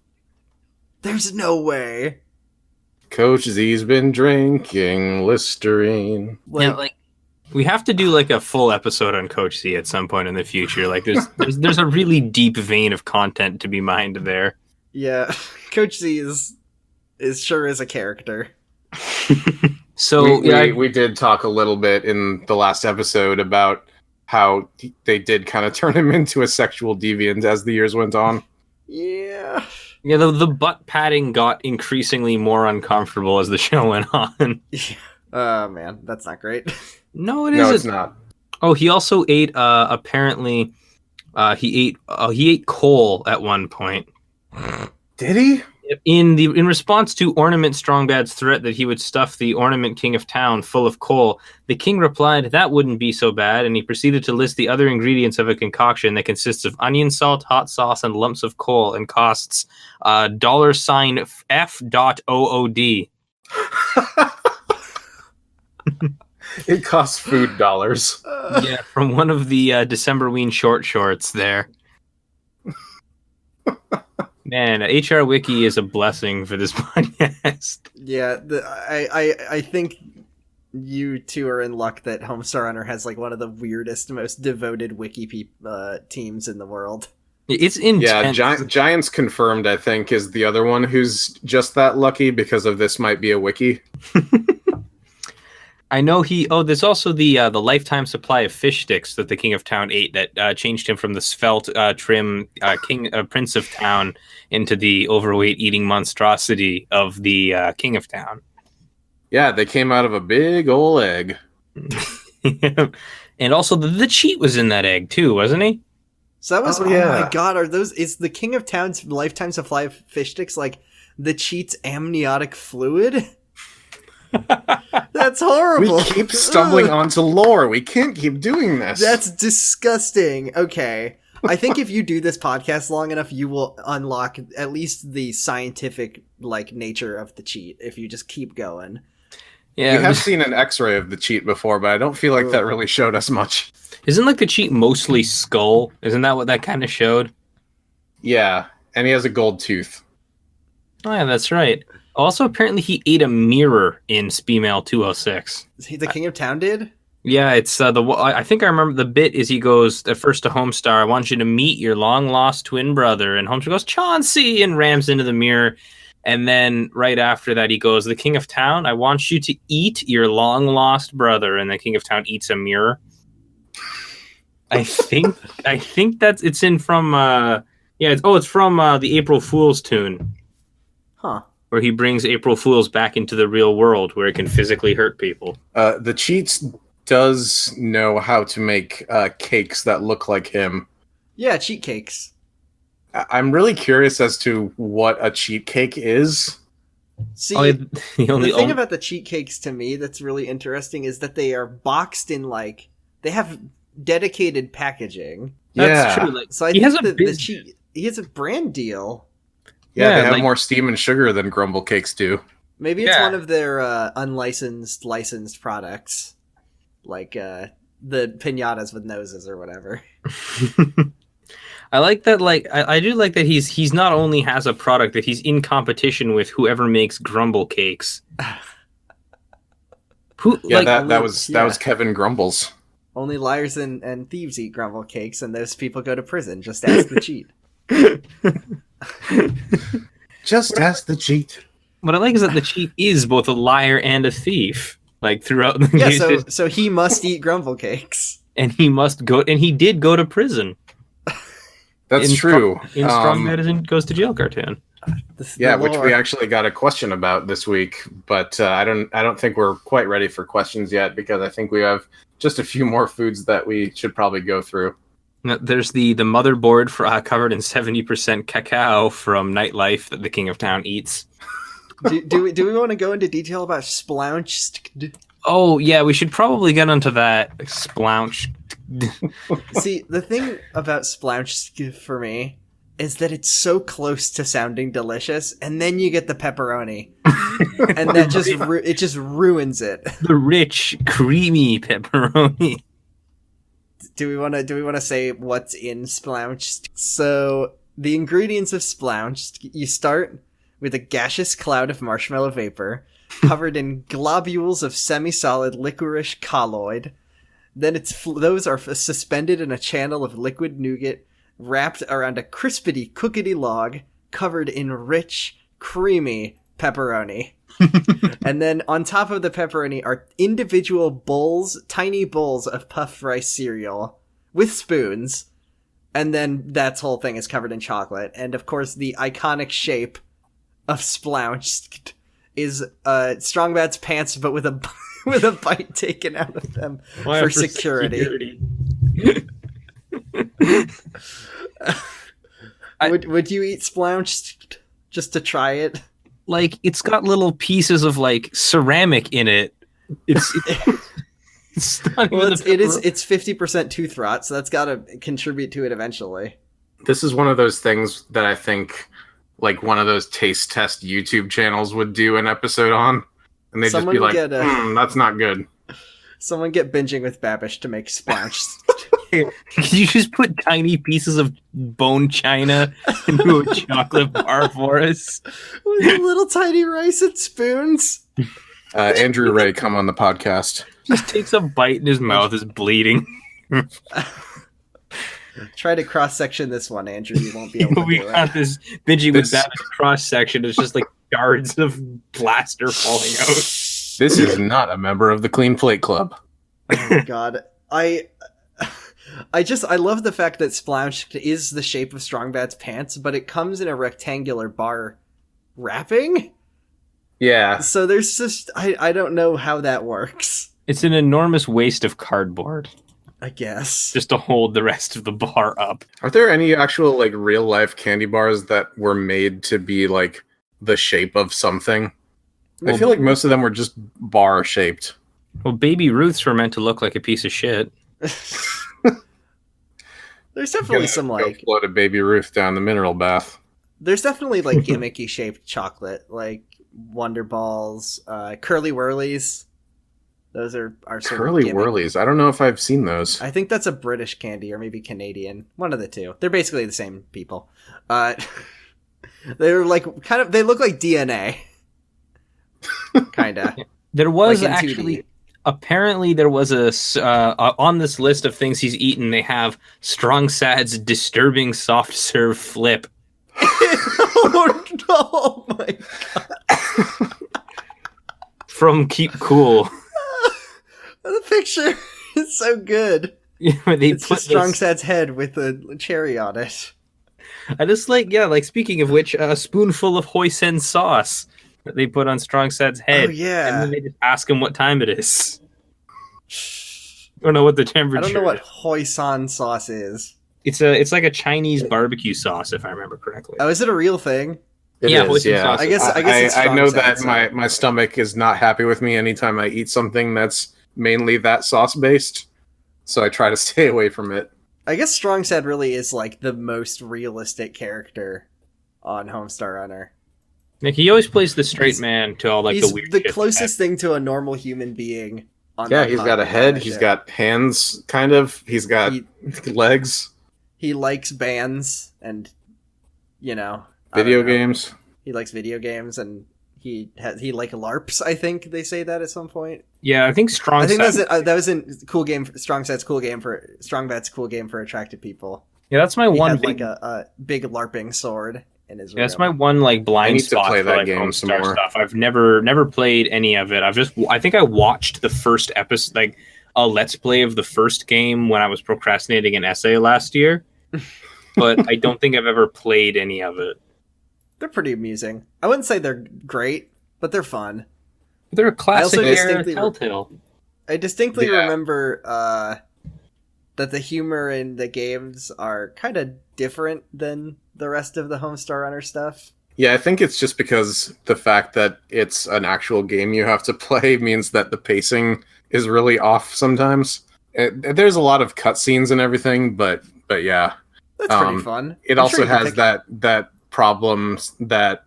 There's no way. Coach Z's been drinking Listerine. We have to do like a full episode on Coach Z at some point in the future. Like there's a really deep vein of content to be mined there. Yeah, Coach Z is sure as a character. So we did talk a little bit in the last episode about how they did kind of turn him into a sexual deviant as the years went on. Yeah. Yeah, the butt padding got increasingly more uncomfortable as the show went on. Oh man, that's not great. No, it isn't. No, it's not. Oh, he also ate. Apparently, he ate coal at one point. Did he? In response to Ornament Strongbad's threat that he would stuff the Ornament King of Town full of coal, the king replied, "That wouldn't be so bad," and he proceeded to list the other ingredients of a concoction that consists of onion salt, hot sauce, and lumps of coal, and costs $F.OOD. It costs food dollars. Yeah, from one of the Decemberween shorts there. Man, HR Wiki is a blessing for this podcast. Yeah, I think you two are in luck that Homestar Runner has like one of the weirdest, most devoted wiki teams in the world. It's intense. Yeah, Giants Confirmed, I think, is the other one who's just that lucky because of This Might Be a Wiki. I know there's also the lifetime supply of fish sticks that the King of Town ate that changed him from the svelte, trim Prince of Town into the overweight eating monstrosity of the King of Town. Yeah, they came out of a big ol' egg. And also the cheat was in that egg too, wasn't he? So that was, oh my god, is the King of Town's lifetime supply of fish sticks like the cheat's amniotic fluid? That's horrible. We keep stumbling onto lore. We can't keep doing this. That's disgusting. Okay. I think if you do this podcast long enough, you will unlock at least the scientific nature of the cheat if you just keep going. Yeah, we have seen an X-ray of the cheat before, but I don't feel like that really showed us much. Isn't the cheat mostly skull? Isn't that what that kind of showed? Yeah, and he has a gold tooth. Oh yeah, that's right. Also, apparently he ate a mirror in Speemail 206. The King of Town did? Yeah, it's I think I remember the bit is he goes at first to Homestar, "I want you to meet your long-lost twin brother," and Homestar goes, "Chauncey," and rams into the mirror. And then right after that, he goes, "The King of Town, I want you to eat your long-lost brother," and the King of Town eats a mirror. I think it's in from it's from the April Fool's tune. Huh. Where he brings April Fools back into the real world where it can physically hurt people. The cheats does know how to make cakes that look like him. Yeah, cheat cakes. I'm really curious as to what a cheat cake is. See, the thing about the cheat cakes to me that's really interesting is that they are boxed in they have dedicated packaging. That's true. So I think he has a brand deal. Yeah, they have more steam and sugar than Grumble Cakes do. Maybe it's one of their unlicensed, licensed products. Like the piñatas with noses or whatever. I like that. Like, I do like that he's not only has a product that he's in competition with whoever makes grumble cakes. Who? Yeah, like, that was Kevin Grumbles. Only liars and thieves eat grumble cakes, and those people go to prison. Just ask the cheat. Just ask the cheat. What I like is that the cheat is both a liar and a thief. Like throughout the Yeah, so he must eat grumble cakes, and he must go, and he did go to prison. That's true. In Strong Medicine Goes to Jail cartoon. Yeah, which we actually got a question about this week, but I don't think we're quite ready for questions yet because I think we have just a few more foods that we should probably go through. Now, there's the motherboard for covered in 70% cacao from Nightlife that the King of Town eats. Do we want to go into detail about Splounched? Oh yeah, we should probably get onto that. Splounched. See, the thing about Splounched for me is that it's so close to sounding delicious, and then you get the pepperoni, and that just ruins it. The rich, creamy pepperoni. Do we want to say what's in Splounched? So the ingredients of Splounched: you start with a gaseous cloud of marshmallow vapor, covered in globules of semi-solid licorice colloid. Then those are suspended in a channel of liquid nougat, wrapped around a crispity cookity log, covered in rich, creamy pepperoni. And then on top of the pepperoni are individual tiny bowls of puffed rice cereal with spoons. And then that whole thing is covered in chocolate. And of course, the iconic shape of Splounched is Strong Bad's pants, but with a bite taken out of them for security. Would you eat Splounched just to try it? Like, it's got little pieces of like ceramic in it. It's not well, it's 50% tooth rot, so that's got to contribute to it eventually. This is one of those things that I think like one of those taste test YouTube channels would do an episode on, and they'd just be like, that's not good. Someone get binging with Babish to make Splounched. Can you just put tiny pieces of bone china into a chocolate bar for us? With little tiny rice and spoons. Andrew Ray, come on the podcast. Just takes a bite and his mouth is bleeding. Try to cross-section this one, Andrew. You won't be able to We do got it. this Benji with that cross-section. It's just like shards of plaster falling out. This is not a member of the Clean Plate Club. Oh my god. I love the fact that Splounched is the shape of Strong Bad's pants, but it comes in a rectangular bar wrapping? Yeah. So there's just... I don't know how that works. It's an enormous waste of cardboard. I guess. Just to hold the rest of the bar up. Are there any actual like real life candy bars that were made to be like the shape of something? I feel like most of them were just bar shaped. Well, Baby Ruths were meant to look like a piece of shit. There's definitely some like float a Baby Ruth down the mineral bath. There's definitely like gimmicky shaped chocolate, like Wonder Balls, Curly Whirlies. Those are sort Curly of Whirlies. I don't know if I've seen those. I think that's a British candy or maybe Canadian. One of the two. They're basically the same people. They're like they look like DNA. Kinda. There was like actually apparently there was on this list of things he's eaten. They have Strong Sad's disturbing soft serve flip. Oh no! Oh my god! From Keep Cool. The picture is so good. Yeah, it's put Strong Sad's head with a cherry on it. I just like speaking of which, a spoonful of hoisin sauce that they put on Strong Sad's head. Oh yeah. And then they just ask him what time it is. I don't know what the temperature is. I don't know what hoisin sauce is. It's like a Chinese barbecue sauce, if I remember correctly. Oh, is it a real thing? It is, yeah. Sauce. I guess it's I know Sad, that my stomach is not happy with me anytime I eat something that's mainly that sauce based, so I try to stay away from it. I guess Strong Sad really is like the most realistic character on Homestar Runner. Like, he always plays the straight man to all like the weird. He's the closest thing to a normal human being. Yeah, he's got a head. He's got hands, kind of. He's got legs. he likes bands and, I Video don't know. games. He likes video games and he like LARPs. I think they say that at some point. Yeah, I think I think that was in cool game. Strong Bet's cool game for attractive people. Yeah, that's my He one had big. a big LARPing sword in his room. That's my one like blind need to spot play for that like game some Homestar more. stuff. I've never played any of it. I think I watched the first episode, like a let's play of the first game when I was procrastinating an essay last year, but I don't think I've ever played any of it. They're pretty amusing. I wouldn't say they're great, but they're fun. They're a classic also era distinctly Telltale. I distinctly Yeah. remember that the humor in the games are kind of different than the rest of the Homestar Runner stuff. Yeah, I think it's just because the fact that it's an actual game you have to play means that the pacing is really off sometimes. There's a lot of cutscenes and everything, but yeah. That's pretty fun. It I'm also sure you can has pick- that problems that,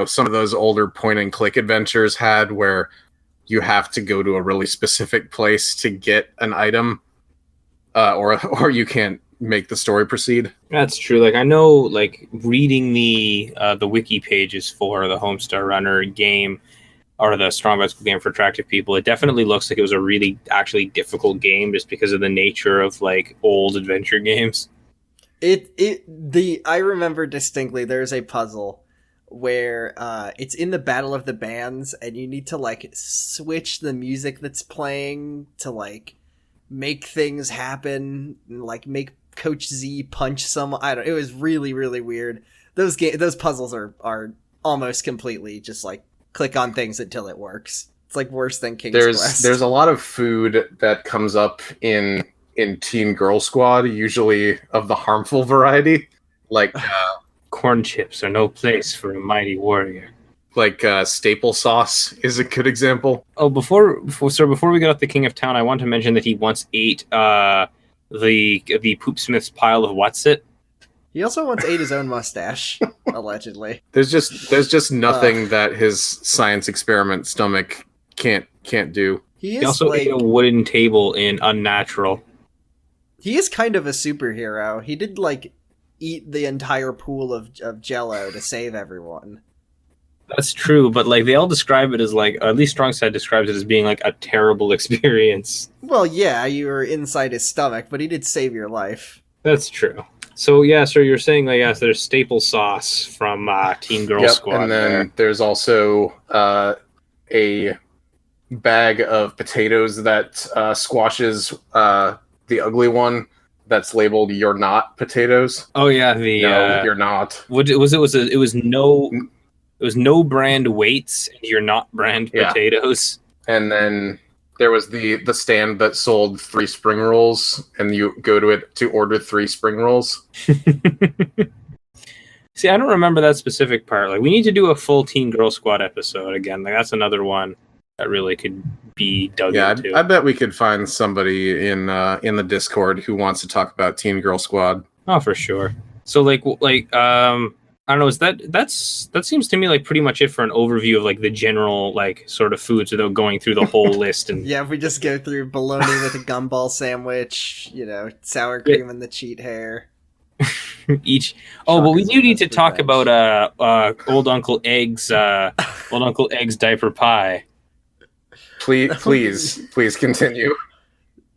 some of those older point and click adventures had, where you have to go to a really specific place to get an item, or you can't make the story proceed. That's true. Like I know, like reading the wiki pages for the Homestar Runner game or the Strong Bet's game for attractive people, it definitely looks like it was a really actually difficult game just because of the nature of like old adventure games. I remember distinctly there's a puzzle where it's in the Battle of the Bands and you need to like switch the music that's playing to like make things happen, like make Coach Z punch someone. It was really, really weird. Those puzzles are almost completely just like click on things until it works. It's like worse than King's Quest. There's a lot of food that comes up in Teen Girl Squad, usually of the harmful variety, like Corn chips are no place for a mighty warrior. like staple sauce is a good example. Oh, before we get off the King of Town, I want to mention that he once ate the Poopsmith's pile of what's it. He also once ate his own mustache, allegedly. There's just nothing that his science experiment stomach can't do. He He is also like ate a wooden table in Unnatural. he is kind of a superhero. He did like eat the entire pool of Jello to save everyone. That's true, but like they all describe it as like, at least Strongside describes it as being like a terrible experience. Well, yeah, you were inside his stomach, but he did save your life. That's true. So yeah, so you're saying like yes, there's staple sauce from Teen Girl Squad. And then there's also a bag of potatoes that squashes the ugly one that's labeled "You're not potatoes." Oh yeah, You're not. What it was? It was no brand weights and you're not brand Yeah. potatoes. And then there was the stand that sold 3 spring rolls, and you go to it to order 3 spring rolls. See, I don't remember that specific part. Like, we need to do a full Teen Girl Squad episode again. Like, that's another one that really could be dug into. I bet we could find somebody in the Discord who wants to talk about Teen Girl Squad. Oh, for sure. So, I don't know. That seems to me like pretty much it for an overview of like the general like sort of foods without going through the whole list. And Yeah, if we just go through bologna with a gumball sandwich, sour cream and the cheat hair. each. Oh, but we do need to talk Revenge. about Old Uncle Egg's diaper pie. Please continue.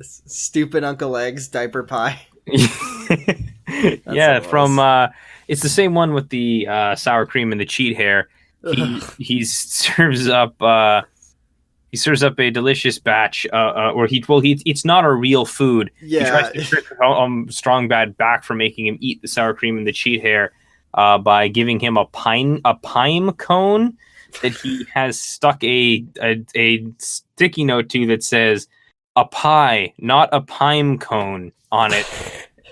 Stupid Uncle Egg's diaper pie. Yeah, what it from it's the same one with the sour cream and the cheat hair. He serves up a delicious batch it's not a real food. Yeah. He tries to trick Strong Bad back for making him eat the sour cream and the cheat hair by giving him a pine cone that he has stuck a sticky note to that says a pie, not a pine cone on it.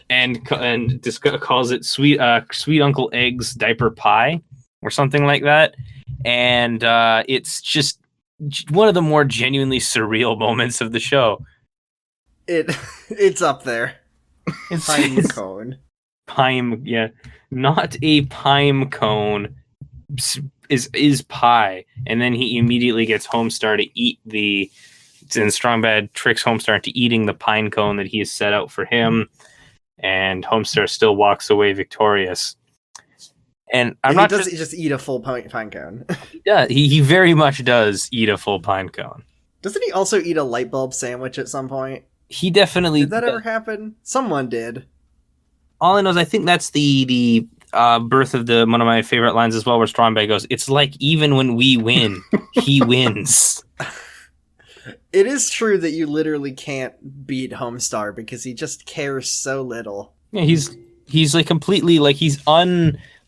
And just calls it sweet Uncle Egg's diaper pie or something like that, and it's just one of the more genuinely surreal moments of the show. It's up there. Pine cone. Pine, yeah, not a pine cone is pie, and then he immediately gets Homestar to eat and Strongbad tricks Homestar into eating the pine cone that he has set out for him. and Homestar still walks away victorious. And I'm he not does just eat a full pine cone. Yeah, he very much does eat a full pine cone. Doesn't he also eat a light bulb sandwich at some point? He definitely Did that ever happen? Someone did. All I know is I think that's the birth of one of my favorite lines as well, where Stromberg goes, "It's like even when we win, he wins." It is true that you literally can't beat Homestar because he just cares so little. Yeah, he's like completely like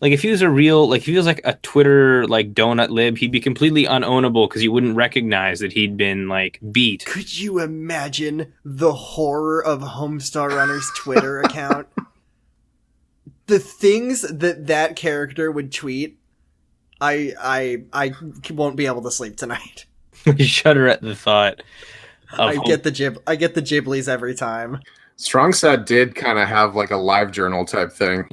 like if he was if he was like a Twitter like donut lib, he'd be completely unownable because you wouldn't recognize that he'd been like beat. Could you imagine the horror of Homestar Runner's Twitter account? The things that character would tweet, I won't be able to sleep tonight. Shudder at the thought. I get the Ghiblies every time. StrongSat did kind of have like a live journal type thing.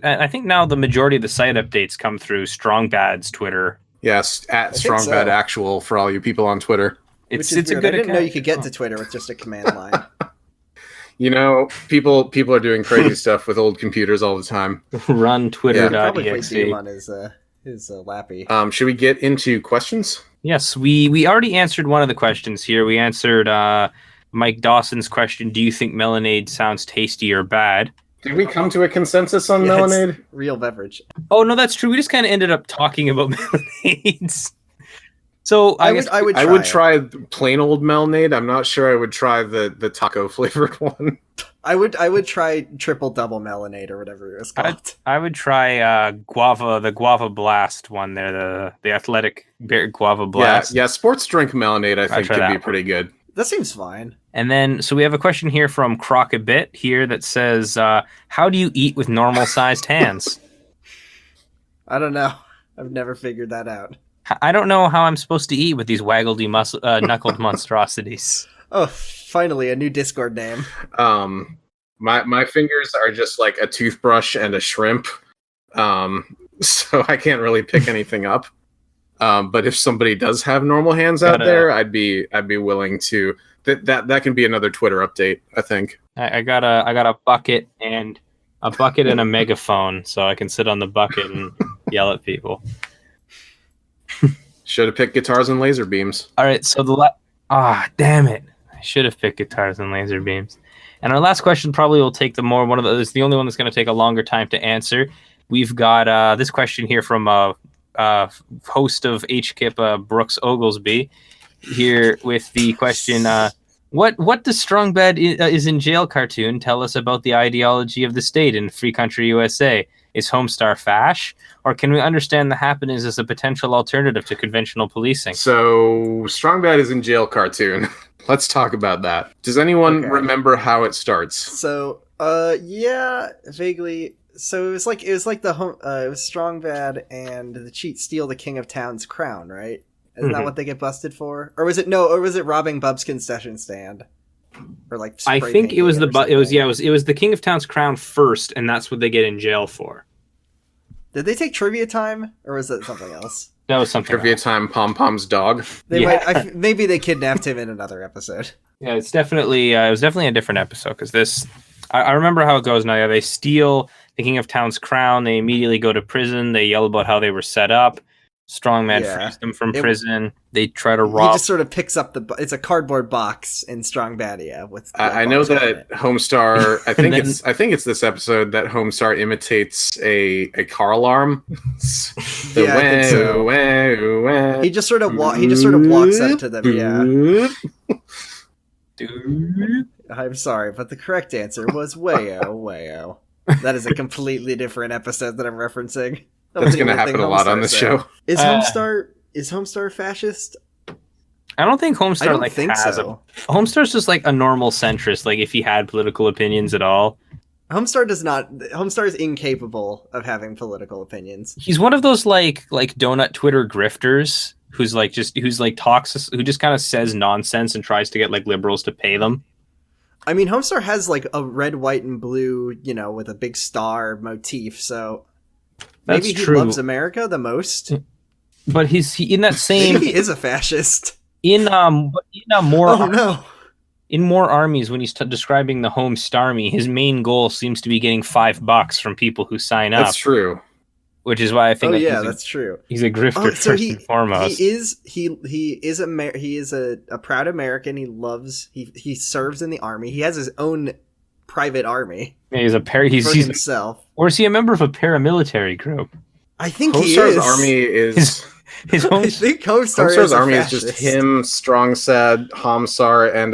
I think now the majority of the site updates come through StrongBad's Twitter. Yes, at StrongBad Actual for all you people on Twitter. It's a good. I didn't know you could get account. to Twitter with just a command line. You know, people are doing crazy stuff with old computers all the time. Run Probably played Twitter.exe. Doom on his lappy. Should we get into questions? Yes, we already answered one of the questions here. We answered Mike Dawson's question, do you think Melonade sounds tasty or bad? Did we come to a consensus on Yeah, it's Melonade? real beverage. Oh, no, that's true. We just kind of ended up talking about Melonades. So I would try plain old Melonade. I'm not sure I would try the taco flavored one. I would try triple double Melonade or whatever it was called. I would try the Guava Blast one there, the athletic Guava Blast. Yeah, sports drink Melonade I think try could that be one. pretty good. That seems fine. And then, so we have a question here from Crockabit here that says, how do you eat with normal sized hands? I don't know. I've never figured that out. I don't know how I'm supposed to eat with these waggledy knuckled monstrosities. Oh, finally, a new Discord name. My fingers are just like a toothbrush and a shrimp. So I can't really pick anything up. But if somebody does have normal hands out there, I'd be willing to. That can be another Twitter update, I think. I got a bucket and a megaphone, so I can sit on the bucket and yell at people. Should have picked guitars and laser beams. All right, so damn it! I should have picked guitars and laser beams. And our last question probably will take it's the only one that's going to take a longer time to answer. We've got this question here from host of HKIP, Brooks Oglesby, here with the question: What does Strongbad is in jail cartoon tell us about the ideology of the state in Free Country USA? Is Homestar fash, or can we understand the happenings as a potential alternative to conventional policing? So Strongbad is in jail cartoon. Let's talk about that. Does anyone remember how it starts? So, yeah, vaguely. So it was like it was Strongbad and the cheat steal the King of Town's crown, right? Isn't that what they get busted for? Or was it robbing Bub's concession stand? Or like I think it was it was the King of Town's crown first, and that's what they get in jail for. Did they take trivia time, or was that something else? That was something Trivia else. time, Pom Pom's dog. Maybe they kidnapped him in another episode. Yeah, it's definitely it was definitely a different episode because this. I remember how it goes now. Yeah, they steal the King of Town's crown. They immediately go to prison. They yell about how they were set up. Strongman frees them from prison. They try to rob. He just sort of picks up it's a cardboard box in Strongbadia with. I know that Homestar. I think it's this episode that Homestar imitates a car alarm. I think so. He just sort of walks up to them. Yeah. I'm sorry, but the correct answer was wayo wayo. That is a completely different episode that I'm referencing. That's going to happen a lot on this show. Is Homestar fascist? I don't think Homestar I don't think so. Homestar's just like a normal centrist. Like if he had political opinions at all. Homestar does not. Homestar is incapable of having political opinions. He's one of those like donut Twitter grifters who just kind of says nonsense and tries to get like liberals to pay them. I mean, Homestar has like a red, white, and blue, with a big star motif. So maybe he loves America the most. But he in that same. Maybe he is a fascist. In a more. Oh no. in more armies, when he's describing the Homestar Me, his main goal seems to be getting $5 from people who sign up. That's true. Which is why I think that's true. He's a grifter first and foremost. He is a proud American. He serves in the army. He has his own private army. Yeah, he's himself. Or is he a member of a paramilitary group? I think Homestar's he is. army is I think Homestar's army is just him, Strong Sad, Homstar, and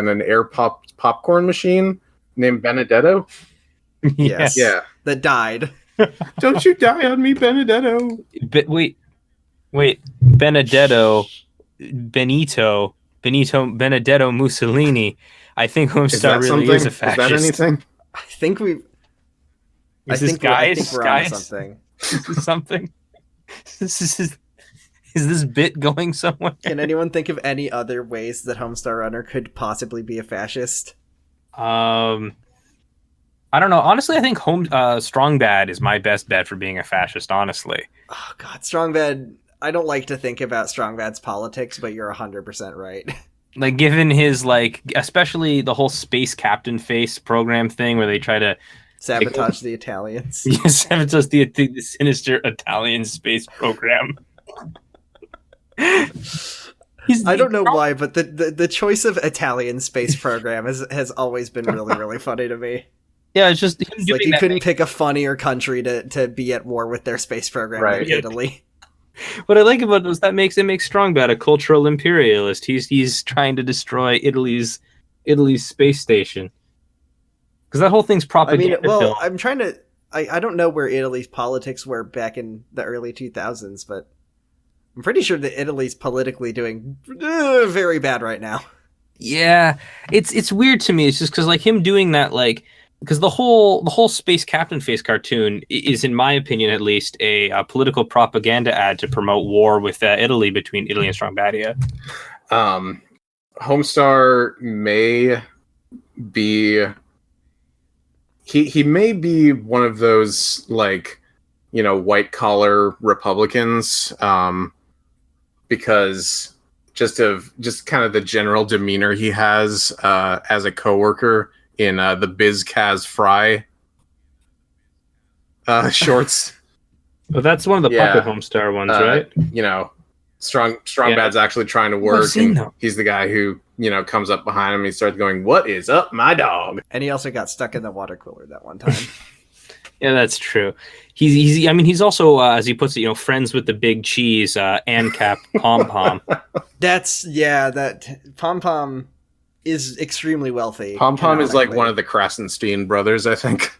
an air popcorn machine named Benedetto. Yes. Yeah. That died. Don't you die on me, Benedetto. Wait. Benedetto Benedetto Mussolini. I think Homestar really is a fascist. Is that anything? I think we're on something. Is this something? Is this bit going somewhere? Can anyone think of any other ways that Homestar Runner could possibly be a fascist? I don't know. Honestly, I think Strong Bad is my best bet for being a fascist, honestly. Oh, God. Strong Bad. I don't like to think about Strong Bad's politics, but you're 100% right. Like, given his, especially the whole space captain face program thing where they try to sabotage the Italians. Yes, sabotage the sinister Italian space program. I don't know why, but the choice of Italian space program has always been really, really funny to me. Yeah, it's just like you couldn't pick a funnier country to be at war with their space program than Italy. What I like about it is that makes Strong Bad a cultural imperialist. He's trying to destroy Italy's space station. Because that whole thing's propaganda. Film. I'm trying to. I don't know where Italy's politics were back in the early 2000s, but I'm pretty sure that Italy's politically doing very bad right now. Yeah, it's weird to me. It's just because him doing that, because the whole space captain face cartoon is, in my opinion at least, a political propaganda ad to promote war with Italy between Italy and Strong Badia. Homestar may be. He may be one of those white collar Republicans, because just kind of the general demeanor he has as a coworker in the Biz Kaz Fry shorts. Well, that's one of the Puppet Homestar ones, right? Strong Bad's actually trying to work, and he's the guy who comes up behind him and he starts going, "What is up, my dog?" And he also got stuck in the water cooler that one time. Yeah, that's true. He's also, as he puts it, friends with the big cheese, ANCAP Pom Pom. That Pom Pom is extremely wealthy. Pom Pom is like one of the Krasenstein brothers, I think.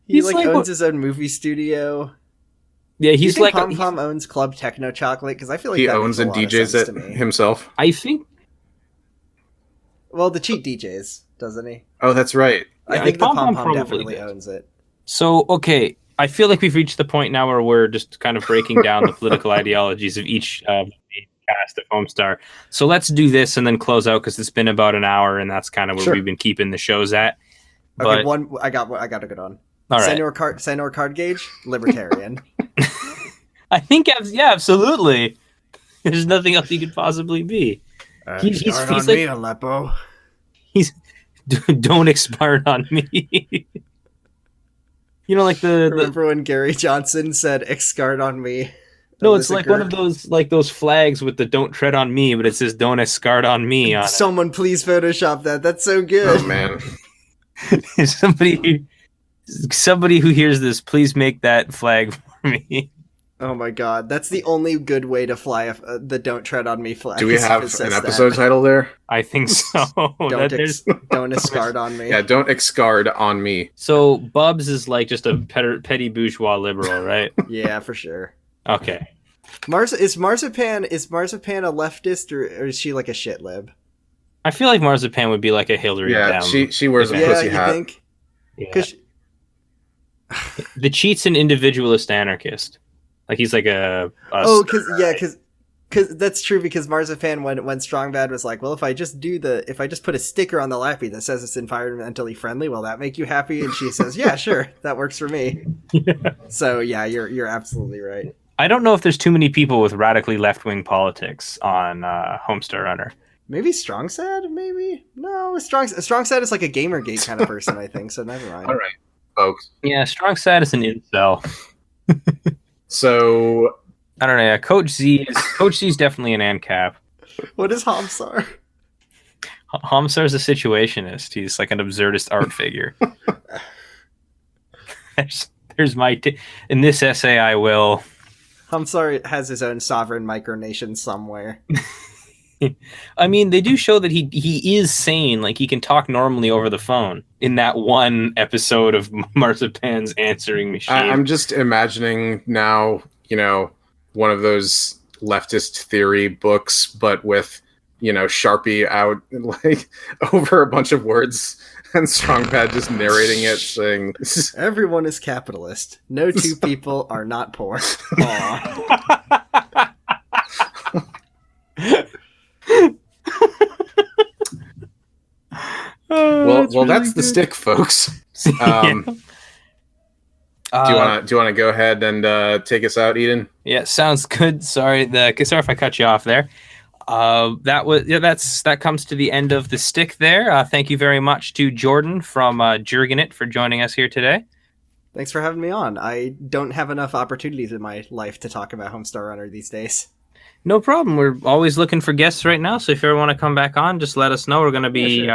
He owns his own movie studio. Yeah, he's like Pom Pom owns Club Techno Chocolate, because I feel like he owns and DJs it himself. I think. Well, the cheat DJs, doesn't he? Oh, that's right. I think the Pom Pom definitely owns it. So, okay, I feel like we've reached the point now where we're just kind of breaking down the political ideologies of each cast of Homestar. So let's do this and then close out, because it's been about an hour, and that's kind of where we've been keeping the shows at. Okay, I got a good one. All right. Senor Card Gauge, libertarian. I think, absolutely. There's nothing else he could possisly be. He's me, Aleppo. He's don't expire on me. Remember when Gary Johnson said "Excard on me"? No, it's like one of those flags with the "Don't tread on me," but it says "Don't Excard on me" on it. Someone please Photoshop that. That's so good. Oh man. Somebody who hears this, please make that flag for me. Oh my god, that's the only good way to fly the "Don't Tread on Me" flag. Do we have an episode title there? I think so. Don't excard on me. Yeah, don't excard on me. So Bubs is just a petty bourgeois liberal, right? Yeah, for sure. Okay. Is Marzipan a leftist, or is she like a shit lib? I feel like Marzipan would be like a Hillary. Yeah, she wears a pussy hat. You think? Yeah. The cheat's an individualist anarchist. He's like because that's true, because Marzipan, when Strong Bad was like, well, if I just put a sticker on the lappy that says it's environmentally friendly, will that make you happy? And she says, yeah, sure, that works for me. Yeah. So yeah, you're absolutely right. I don't know if there's too many people with radically left-wing politics on Homestar Runner. Maybe Strong Sad? Maybe? No, Strong Sad is like a Gamergate kind of person, I think, so never mind. All right, folks. Yeah, Strong Sad is an incel. So I don't know. Yeah, Coach Z is definitely an ANCAP. What is Homstar? Homstar's a situationist. He's like an absurdist art figure. There's my in this essay I will. Homstar has his own sovereign micronation somewhere. I mean, they do show that he is sane. Like, he can talk normally over the phone in that one episode of Marzipan's Answering Machine. I'm just imagining now, one of those leftist theory books, but with, Sharpie out like over a bunch of words and Strongpad just narrating it, saying, "Everyone is capitalist. No two people are not poor." Aww. Well, that's the stick, folks. Do you want to go ahead and take us out, Eden? Yeah, sounds good. Sorry if I cut you off there. That comes to the end of the stick there. Thank you very much to Jordan from Juergen It for joining us here today. Thanks for having me on. I don't have enough opportunities in my life to talk about Homestar Runner these days. No problem. We're always looking for guests right now, so if you ever want to come back on, just let us know. We're going to be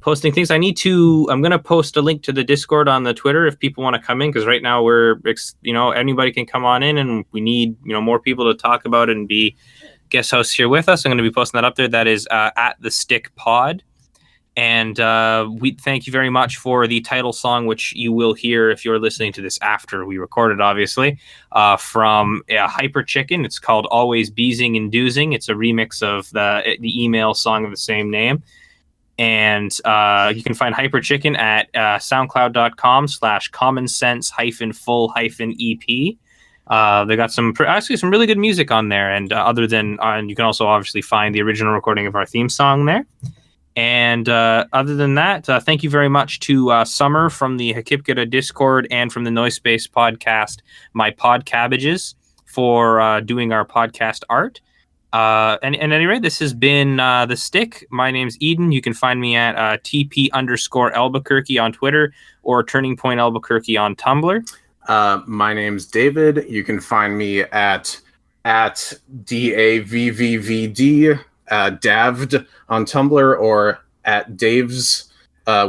posting things. I'm going to post a link to the Discord on the Twitter if people want to come in, because right now anybody can come on in, and we need, more people to talk about it and be guest hosts here with us. I'm going to be posting that up there. That is at the Stick Pod. And we thank you very much for the title song, which you will hear if you're listening to this after we recorded, obviously, from Hyper Chicken. It's called Always Beezing and Doozing. It's a remix of the email song of the same name. And you can find Hyper Chicken at soundcloud.com/commonsense-full-ep. They got some really good music on there. And you can also obviously find the original recording of our theme song there. And other than that, thank you very much to Summer from the Hakipkita Discord and from the Noise Space podcast, My Pod Cabbages, for doing our podcast art. And at any rate, this has been The Stick. My name's Eden. You can find me at TP_Albuquerque on Twitter or Turning Point Albuquerque on Tumblr. My name's David. You can find me at DAVVVD. Davd on Tumblr, or at Daves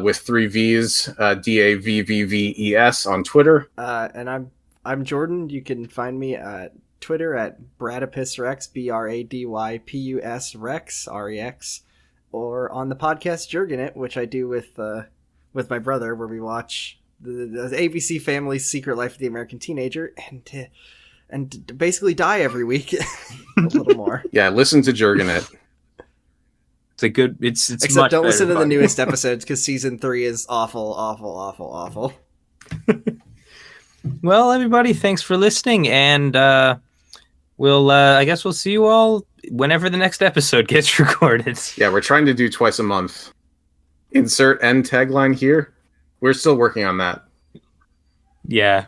with 3 V's, DAVVVES on Twitter. And I'm Jordan. You can find me at Twitter at Bradipusrex, BRADYPUS Rex, REX, or on the podcast Juergen It, which I do with my brother, where we watch the ABC Family's Secret Life of the American Teenager and basically die every week. A little more. Yeah, listen to Juergen It. It's except don't listen to the newest episodes, because season 3 is awful, awful, awful, awful. Well, everybody, thanks for listening, and I guess we'll see you all whenever the next episode gets recorded. Yeah, we're trying to do twice a month. Insert end tagline here. We're still working on that. Yeah.